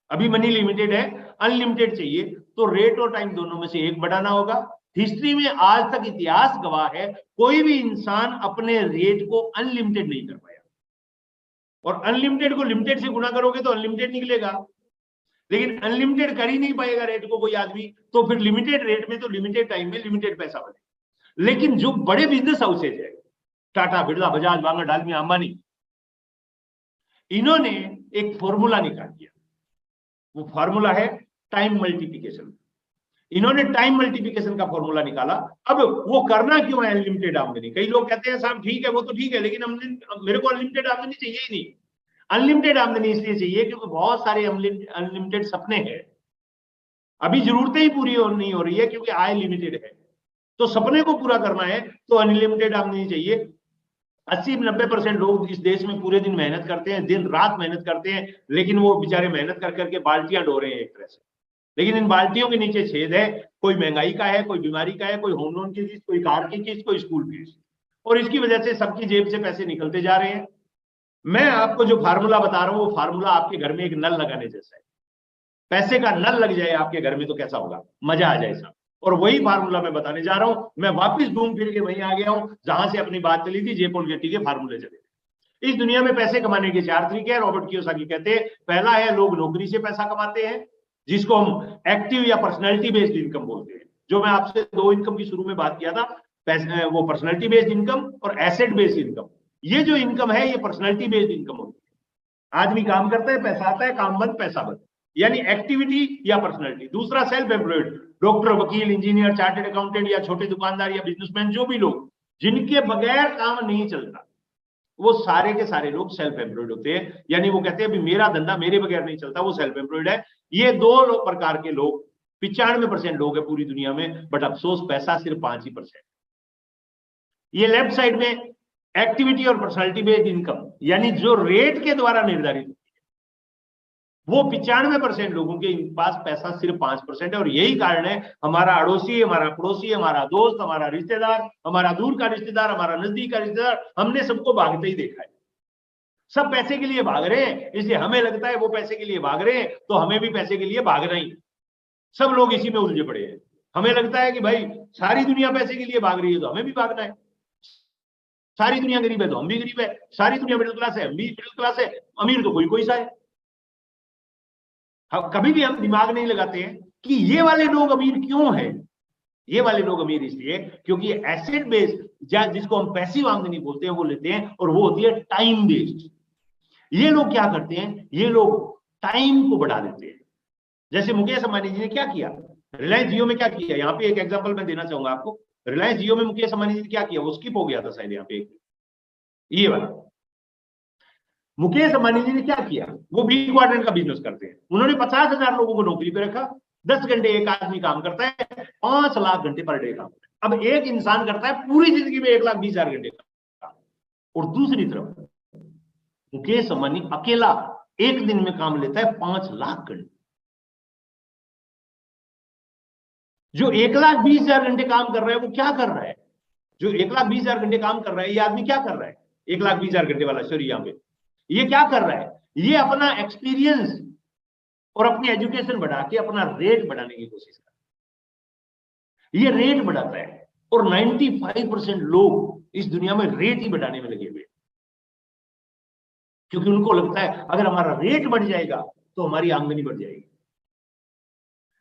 अभी मनी लिमिटेड है, अनलिमिटेड चाहिए तो रेट और टाइम दोनों में से एक बढ़ाना होगा। हिस्ट्री में आज तक इतिहास गवाह है, कोई भी इंसान अपने रेट को अनलिमिटेड नहीं कर पाया। और अनलिमिटेड को लिमिटेड से गुणा करोगे तो अनलिमिटेड निकलेगा, लेकिन अनलिमिटेड कर ही नहीं पाएगा रेट को कोई आदमी, तो फिर लिमिटेड रेट में तो लिमिटेड टाइम में लिमिटेड पैसा बने। लेकिन जो बड़े बिजनेस हाउसेज है, टाटा, बिरला, बजाज, वांगा, डालमिया, अंबानी, इन्होंने एक फॉर्मूला निकाल दिया। वो फॉर्मूला है टाइम मल्टीप्लिकेशन। इन्होंने टाइम मल्टीप्लिकेशन का फॉर्मूला निकाला। अब वो करना क्यों है अनलिमिटेड आमदनी? कई लोग कहते हैं साहब ठीक है, वो तो ठीक है, लेकिन मेरे को अनलिमिटेड आमदनी चाहिए ही नहीं। अनलिमिटेड आमदनी इसलिए चाहिए क्योंकि बहुत सारे अनलिमिटेड सपने हैं, अभी जरूरतें ही पूरी नहीं हो रही है क्योंकि आय लिमिटेड है। तो सपने को पूरा करना है तो अनलिमिटेड आमदनी चाहिए। 80-90% लोग इस देश में पूरे दिन मेहनत करते हैं, दिन रात मेहनत करते हैं, लेकिन वो बेचारे मेहनत कर करके बाल्टियां ढो रहे हैं एक तरह से। लेकिन इन बाल्टियों के नीचे छेद है, कोई महंगाई का है, कोई बीमारी का है, कोई होम लोन की फीस, कोई कार की फीस, कोई स्कूल फीस, और इसकी वजह से सबकी जेब से पैसे निकलते जा रहे हैं। मैं आपको जो फार्मूला बता रहा हूं वो फार्मूला आपके घर में एक नल लगाने जैसा है। पैसे का नल लग जाए आपके घर में तो कैसा होगा, मजा आ जाए साहब। और वही फार्मूला मैं बताने जा रहा हूं। मैं वापस घूम फिर के वहीं आ गया हूं जहां से अपनी बात चली थी, जे पॉल गेटी के फार्मूले चले। इस दुनिया में पैसे कमाने के 4 तरीके हैं, रॉबर्ट कियोसाकी कहते हैं। पहला है लोग नौकरी से पैसा कमाते हैं, जिसको हम एक्टिव या पर्सनैलिटी बेस्ड इनकम बोलते हैं। जो मैं आपसे 2 इनकम की शुरू में बात किया था, वो पर्सनैलिटी बेस्ड इनकम और एसेट बेस्ड इनकम। ये जो इनकम है ये पर्सनैलिटी बेस्ड इनकम होती है। आदमी काम करता है, पैसा आता है, काम बंद, पैसा बंद, यानी एक्टिविटी या पर्सनैलिटी। दूसरा सेल्फ एम्प्लॉयड, डॉक्टर, वकील, इंजीनियर, चार्टर्ड अकाउंटेंट या छोटे दुकानदार या बिजनेसमैन, जो भी लोग जिनके बगैर काम नहीं चलता, वो सारे के सारे लोग सेल्फ एम्प्लॉयड होते हैं। यानी वो कहते हैं अभी मेरा धंधा मेरे बगैर नहीं चलता, वो सेल्फ एम्प्लॉयड है। ये 2 प्रकार के लोग, 95% लोग है पूरी दुनिया में, बट अफसोस पैसा सिर्फ 5%। ये लेफ्ट साइड में एक्टिविटी और पर्सनैलिटी बेस्ड इनकम, यानी जो रेट के द्वारा निर्धारित, वो 95% लोगों के पास पैसा सिर्फ 5% है। और यही कारण है हमारा अड़ोसी, हमारा पड़ोसी, हमारा दोस्त, हमारा रिश्तेदार, हमारा दूर का रिश्तेदार, हमारा नजदीक का रिश्तेदार, हमने सबको भागते ही देखा है। सब पैसे के लिए भाग रहे हैं, इसलिए हमें लगता है वो पैसे के लिए भाग रहे हैं तो हमें भी पैसे के लिए भागना ही। सब लोग इसी में उलझे पड़े हैं। हमें लगता है कि भाई सारी दुनिया पैसे के लिए भाग रही है तो हमें भी भागना है। सारी दुनिया गरीब है तो हम भी गरीब है, सारी दुनिया मिडिल क्लास है, हम भी मिडिल क्लास है, अमीर तो कोई सा है। कभी भी हम दिमाग नहीं लगाते हैं कि ये वाले लोग अमीर क्यों हैं। ये वाले लोग अमीर इसलिए क्योंकि एसेट बेस्ड, जिसको हम पैसिव आमदनी बोलते हैं, वो लेते हैं, और वो होती है टाइम बेस्ड। ये लोग क्या करते हैं, ये लोग टाइम को बढ़ा देते हैं। जैसे मुकेश अंबानी जी ने क्या किया, रिलायंस जियो में क्या किया। यहाँ पे एक एग्जांपल मैं देना चाहूंगा आपको। रिलायंस जियो में मुकेश अंबानी जी ने क्या किया, वो स्किप हो गया था शायद यहाँ पे, ये वाला। मुकेश अंबानी जी ने क्या किया, वो बी क्वाड्रेंट का बिजनेस करते हैं। उन्होंने 50,000 लोगों को नौकरी पे रखा। 10 घंटे एक आदमी काम करता है, 5 लाख घंटे पर डे काम। अब एक इंसान करता है पूरी जिंदगी में 1,20,000 घंटे काम। और दूसरी तरफ मुकेश अंबानी अकेला एक दिन में काम लेता है 5 लाख घंटे। जो 1,20,000 घंटे काम कर रहा है वो क्या कर रहा है, जो 1,20,000 घंटे काम कर रहा है, ये आदमी क्या कर रहा है, 1,20,000 घंटे वाला, सॉरी यहाँ पे ये क्या कर रहा है, ये अपना एक्सपीरियंस और अपनी एजुकेशन बढ़ा के अपना रेट बढ़ाने की कोशिश कर रहा है। ये रेट बढ़ाता है और 95% लोग इस दुनिया में रेट ही बढ़ाने में लगे हुए। क्योंकि उनको लगता है अगर हमारा रेट बढ़ जाएगा तो हमारी आमदनी बढ़ जाएगी।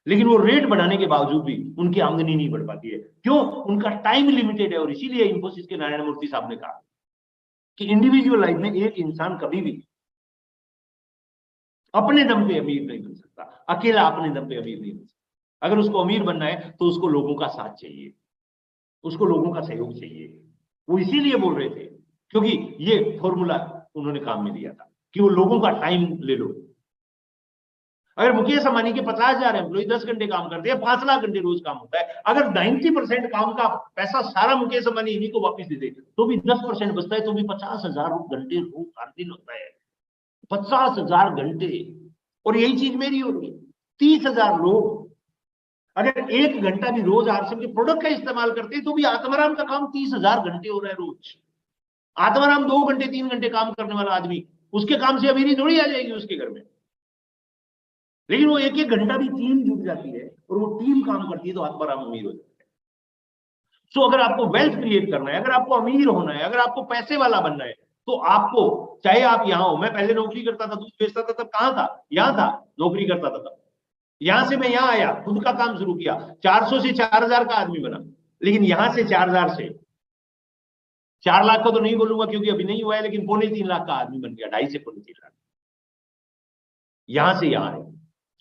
लेकिन वो रेट बढ़ाने के बावजूद भी उनकी आमदनी नहीं बढ़ पाती है। क्यों? उनका टाइम लिमिटेड है। और इसीलिए इंफोसिस के नारायण मूर्ति साहब ने कहा कि इंडिविजुअल लाइफ में एक इंसान कभी भी अपने दम पे अमीर नहीं बन सकता, अकेला अपने दम पे अमीर नहीं बन सकता। अगर उसको अमीर बनना है तो उसको लोगों का साथ चाहिए, उसको लोगों का सहयोग चाहिए। वो इसीलिए बोल रहे थे क्योंकि ये फॉर्मूला उन्होंने काम में दिया था कि वो लोगों का टाइम ले लो। अगर मुकेश अंबानी के 50,000 एम्प्लॉय 10 घंटे काम करते हैं, 5 लाख घंटे रोज काम होता है। अगर 90% काम का पैसा सारा मुकेश अंबानी इन्हीं को वापस दे दे तो भी 10% बचता है, तो भी 50,000 घंटे रोज हर दिन होता है। 50,000 घंटे। और यही चीज मेरी हो रही है। 30,000 लोग अगर 1 घंटा भी रोज आरसीएम के प्रोडक्ट का इस्तेमाल करते हैं तो भी आत्माराम का काम 30,000 घंटे हो रहा है रोज। आत्माराम 2 घंटे 3 घंटे काम करने वाला आदमी, उसके काम से अमीरी थोड़ी आ जाएगी उसके घर में। लेकिन वो 1-1 घंटा भी टीम जुट जाती है और वो टीम काम करती है तो आत्माराम अमीर हो जाता है। सो अगर आपको वेल्थ क्रिएट करना है, अगर आपको अमीर होना है, अगर आपको पैसे वाला बनना है, तो आपको, चाहे आप यहां हो, मैं पहले नौकरी करता था, दूध बेचता था, तब कहां था? यहां था, नौकरी करता था तब। यहां से मैं यहां आया, खुद का काम शुरू किया, 400 से 4,000 का आदमी बना। लेकिन यहां से 4,000 से 4 लाख का तो नहीं बोलूंगा क्योंकि अभी नहीं हुआ है, लेकिन 2.25 लाख का आदमी बन गया, 2.5 से 3.25 लाख। यहां से यहां है।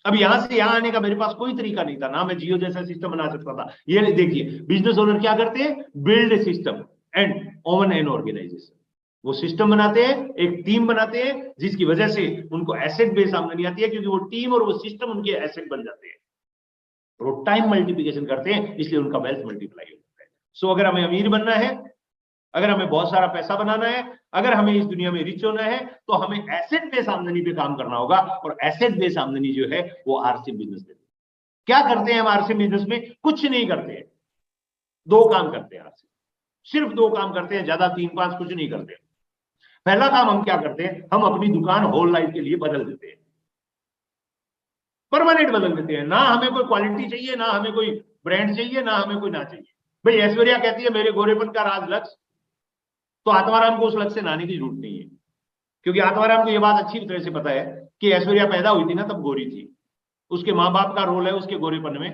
अब यहां से यहां आने का मेरे पास कोई तरीका नहीं था, ना मैं जियो जैसा सिस्टम बना सकता था। ये देखिए, बिजनेस ओनर क्या करते हैं? Build a system and own an organisation. वो सिस्टम बनाते हैं, एक टीम बनाते हैं, जिसकी वजह से उनको एसेट बेस आमदनी आती है, क्योंकि वो टीम और वो सिस्टम उनके एसेट बन जाते हैं। वो टाइम मल्टीप्लिकेशन करते हैं, इसलिए उनका वेल्थ मल्टीप्लाई होता है। सो अगर हमें अमीर बनना है, अगर हमें बहुत सारा पैसा बनाना है, अगर हमें इस दुनिया में रिच होना है, तो हमें एसेट बेस आमदनी पे काम करना होगा। और एसेट बेस आमदनी जो है वो आरसीएम बिजनेस में। क्या करते हैं हम आरसीएम बिजनेस में? कुछ नहीं करते हैं, 2 काम करते हैं आरसीएम, सिर्फ 2 काम करते हैं, ज्यादा 3-5 कुछ नहीं करते। पहला काम हम क्या करते हैं? हम अपनी दुकान होल लाइफ के लिए बदल देते हैं, परमानेंट बदल देते हैं। ना हमें कोई क्वालिटी चाहिए, ना हमें कोई ब्रांड चाहिए, ना हमें कोई ना चाहिए। भाई ऐश्वर्या कहती है मेरे गोरेपन का राज लक्ष्य, तो आत्माराम को उस लक्ष्य से नहाने की जरूरत नहीं है, क्योंकि आत्माराम को यह बात अच्छी तरह से पता है कि ऐश्वर्या पैदा हुई थी ना तब गोरी थी। उसके माँ बाप का रोल है उसके गोरेपन में।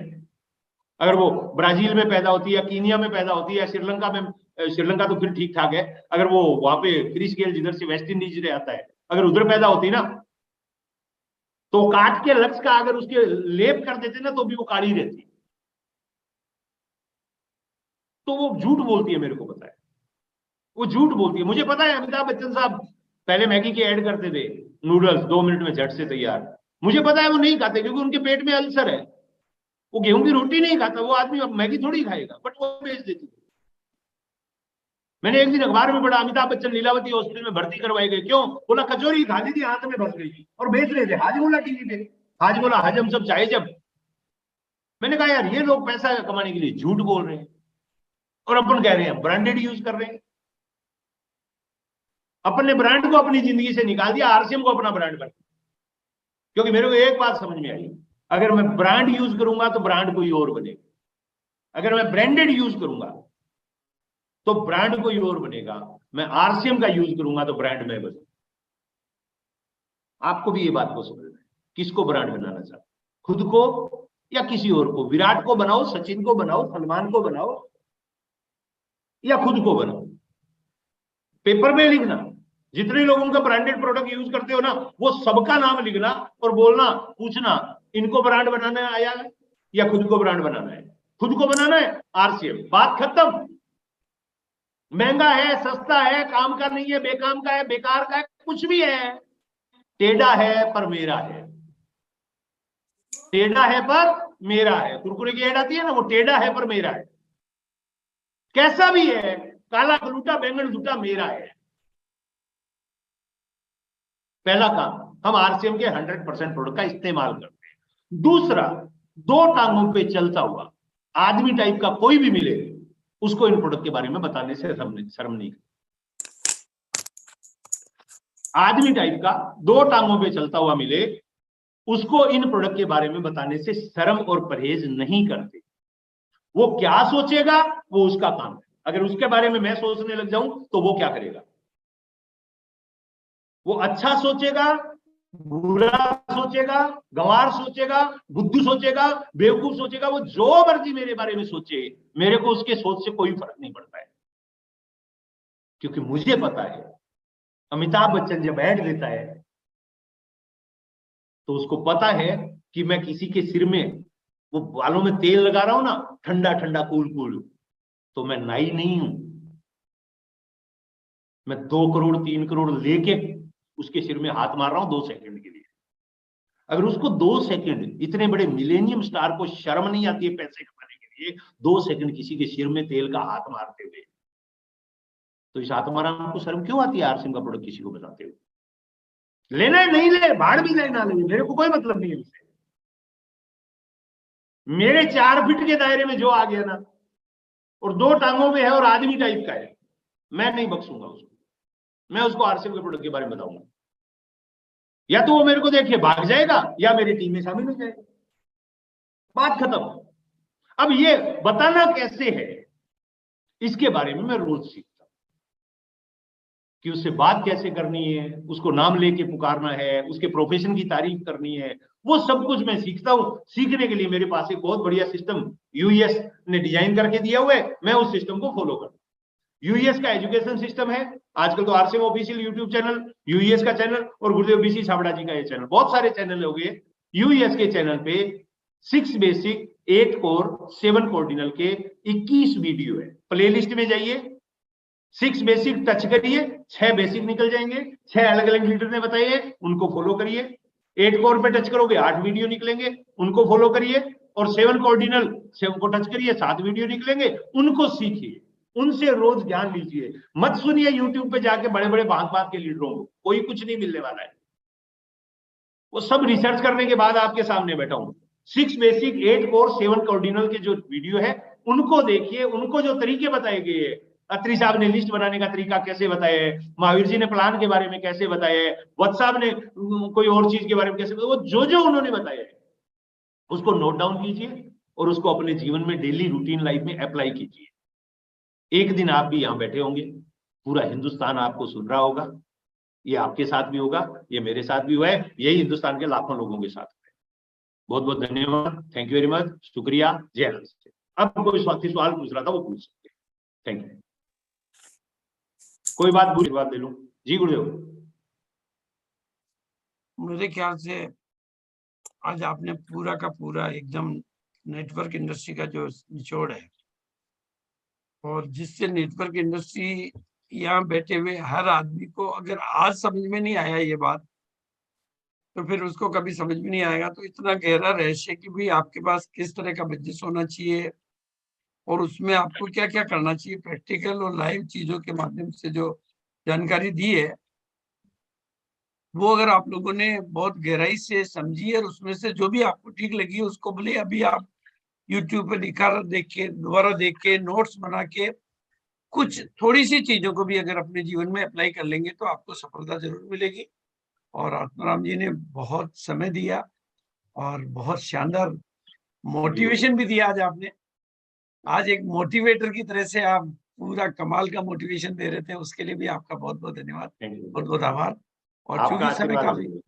अगर वो ब्राजील में पैदा होती है या कीनिया में पैदा होती है या श्रीलंका में, श्रीलंका तो फिर ठीक ठाक है, अगर वो वहां पे क्रिस गेल जिधर से वेस्ट इंडीज से आता है, अगर उधर पैदा होती ना, तो काट के लक्ष्य का अगर उसके लेप कर देते ना तो भी वो काली रहती। तो वो झूठ बोलती है, मेरे को पता है वो झूठ बोलती है। मुझे पता है अमिताभ बच्चन साहब पहले मैगी के ऐड करते थे, नूडल्स 2 मिनट में झट से तैयार। मुझे पता है वो नहीं खाते क्योंकि उनके पेट में अल्सर है। वो गेहूं की रोटी नहीं खाता, वो आदमी अब मैगी थोड़ी खाएगा, बट वो बेच देती थी। मैंने एक दिन अखबार में पढ़ा अमिताभ बच्चन लीलावती हॉस्पिटल में भर्ती करवाए गए। क्यों? बोला कचौरी खा ली थी, हाथ में फंस गई और बेच रहे थे। हाजमोला टीवी पे, हाजमोला हज हम सब चाहे जब। मैंने कहा यार ये लोग पैसा कमाने के लिए झूठ बोल रहे हैं और अपन कह रहे हैं ब्रांडेड यूज कर रहे हैं। अपन ने ब्रांड को अपनी जिंदगी से निकाल दिया, आरसीएम को अपना ब्रांड बना। क्योंकि मेरे को एक बात समझ में आई, अगर मैं ब्रांड यूज करूंगा तो ब्रांड कोई और बनेगा, अगर मैं ब्रांडेड यूज करूंगा तो ब्रांड कोई और बनेगा, मैं आरसीएम का यूज करूंगा तो ब्रांड में बनूंगा। आपको भी ये बात को समझना है, किसको ब्रांड बनाना चाहते, खुद को या किसी और को? विराट को बनाओ, सचिन को बनाओ, सलमान को बनाओ, या खुद को बनाओ। पेपर में लिखना, जितने लोग उनका ब्रांडेड प्रोडक्ट यूज करते हो ना, वो सबका नाम लिखना और बोलना, पूछना इनको ब्रांड बनाना आया है या खुद को ब्रांड बनाना है? खुद को बनाना है, आरसीएम, बात खत्म। महंगा है, सस्ता है, काम का नहीं है, बेकाम का है, बेकार का है, कुछ भी है, टेढ़ा है पर मेरा है, टेढ़ा है पर मेरा है। कुरकुरे की ऐड आती है ना, वो टेढ़ा है पर मेरा है। कैसा भी है, काला गलूटा बैंगन झूठा मेरा है। पहला काम, हम आरसीएम के 100% प्रोडक्ट का इस्तेमाल करते हैं। दूसरा, 2 टांगों पे चलता हुआ आदमी टाइप का कोई भी मिले, उसको इन प्रोडक्ट के बारे में बताने से शर्म नहीं। आदमी टाइप का 2 टांगों पे चलता हुआ मिले, उसको इन प्रोडक्ट के बारे में बताने से शर्म और परहेज नहीं करते। वो क्या सोचेगा वो उसका काम है। अगर उसके बारे में मैं सोचने लग जाऊं तो वो क्या करेगा? वो अच्छा सोचेगा, बुरा सोचेगा, गंवार सोचेगा, बुद्धू सोचेगा, बेवकूफ सोचेगा, वो जो मर्जी मेरे बारे में सोचे, मेरे को उसके सोच से कोई फर्क नहीं पड़ता है। क्योंकि मुझे पता है अमिताभ बच्चन जब ऐड देता है तो उसको पता है कि मैं किसी के सिर में वो बालों में तेल लगा रहा हूं ना, ठंडा ठंडा कूल कूल, तो मैं नाई नहीं हूं। मैं 2 करोड़ 3 करोड़ लेके उसके सिर में हाथ मार रहा हूं 2 सेकंड के लिए। अगर उसको 2 सेकंड, इतने बड़े मिलेनियम स्टार को शर्म नहीं आती है पैसे कमाने के लिए 2 सेकंड किसी के सिर में तेल का हाथ मारते हुए, तो इस आत्माराम को शर्म क्यों आती है आरसीएम का प्रोडक्ट किसी को बताते हुए? लेना है नहीं ले, भाड़ भी लेना नहीं, मेरे को कोई मतलब नहीं है उससे। मेरे 4 फीट के दायरे में जो आ गया ना, और 2 टांगों में है और आदमी टाइप का है, मैं नहीं बख्शूंगा उसको। मैं उसको आरसीएम के प्रोडक्ट के बारे में बताऊंगा, या तो वो मेरे को देखिए भाग जाएगा या मेरी टीम में शामिल हो जाएगा, बात खत्म। अब ये बताना कैसे है, इसके बारे में मैं रोज सीखता हूं कि उससे बात कैसे करनी है, उसको नाम लेके पुकारना है, उसके प्रोफेशन की तारीफ करनी है, वो सब कुछ मैं सीखता हूं। सीखने के लिए मेरे पास एक बहुत बढ़िया सिस्टम यूएस ने डिजाइन करके दिया हुआ है, मैं उस सिस्टम को फॉलो करता हूं। यूएस का एजुकेशन सिस्टम है, आजकल तो RCM official YouTube channel, US का चैनल और गुरुदेव बीसी छाबड़ा जी का ये चैनल, बहुत सारे चैनल हो गए। यूएस के चैनल पे 6 बेसिक 8 कोर 7 कोर्डिनल के 21 वीडियो है। प्लेलिस्ट में जाइए, 6 बेसिक टच करिए, 6 बेसिक निकल जाएंगे, 6 अलग अलग लीडर ने बताइए, उनको फॉलो करिए। 8 कोर पे टच करोगे 8 वीडियो निकलेंगे, उनको फॉलो करिए। और 7 कोर्डिनल 7 को टच करिए, 7 वीडियो निकलेंगे, उनको सीखिए, उनसे रोज ज्ञान लीजिए। मत सुनिए यूट्यूब पे जाके बड़े बड़े भांत के लीडरों को, कोई कुछ नहीं मिलने वाला है। वो सब रिसर्च करने के बाद आपके सामने बैठा हूं। 6 बेसिक 8 कोर 7 कोर्डिनल के जो वीडियो है उनको देखिए, उनको जो तरीके बताए गए, अत्री साहब ने लिस्ट बनाने का तरीका कैसे बताया है, महावीर जी ने प्लान के बारे में कैसे बताया है, वत्स साहब ने कोई और चीज के बारे में कैसे बताया, वो जो जो उन्होंने बताया है उसको नोट डाउन कीजिए और उसको अपने जीवन में डेली रूटीन लाइफ में अप्लाई कीजिए। एक दिन आप भी यहां बैठे होंगे, पूरा हिंदुस्तान आपको सुन रहा होगा। ये आपके साथ भी होगा, ये मेरे साथ भी हुआ है, यही हिंदुस्तान के लाखों लोगों के साथ हुआ है। बहुत बहुत धन्यवाद, थैंक यू वेरी मच, शुक्रिया, जय हिंद। अब कोई सवाल पूछ रहा था वो पूछ सकते, थैंक यू। कोई बात बुरी बात ले लूं जी गुरुदेव? मेरे ख्याल से आज आपने पूरा का पूरा एकदम नेटवर्क इंडस्ट्री का जो निचोड़ है, और जिससे नेटवर्क इंडस्ट्री यहाँ बैठे हुए हर आदमी को अगर आज समझ में नहीं आया ये बात, तो फिर उसको कभी समझ में नहीं आएगा। तो इतना गहरा रहस्य कि भी आपके पास किस तरह का बिजनेस होना चाहिए और उसमें आपको क्या क्या करना चाहिए, प्रैक्टिकल और लाइव चीजों के माध्यम से जो जानकारी दी है, वो अगर आप लोगों ने बहुत गहराई से समझी और उसमें से जो भी आपको ठीक लगी उसको भले अभी आप YouTube पे देख के दोबारा देख के नोट्स बना के कुछ थोड़ी सी चीजों को भी अगर अपने जीवन में अप्लाई कर लेंगे तो आपको सफलता जरूर मिलेगी। और आत्माराम जी ने बहुत समय दिया और बहुत शानदार मोटिवेशन भी दिया आज आपने। आज एक मोटिवेटर की तरह से आप पूरा कमाल का मोटिवेशन दे रहे थे, उसके लिए भी आपका बहुत बहुत धन्यवाद, बहुत बहुत आभार। और चूंकि समय काफी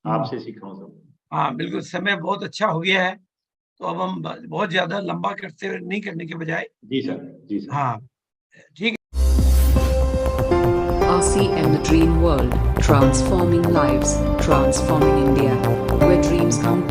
आपसे सीखा हूं सब। हाँ बिल्कुल, समय बहुत अच्छा हो गया है, तो अब हम बहुत ज्यादा लंबा करते हुए नहीं करने के बजाय, जी सर, जी सर, हाँ ठीक है। RCM The Dream World, transforming lives, transforming India, where dreams come true.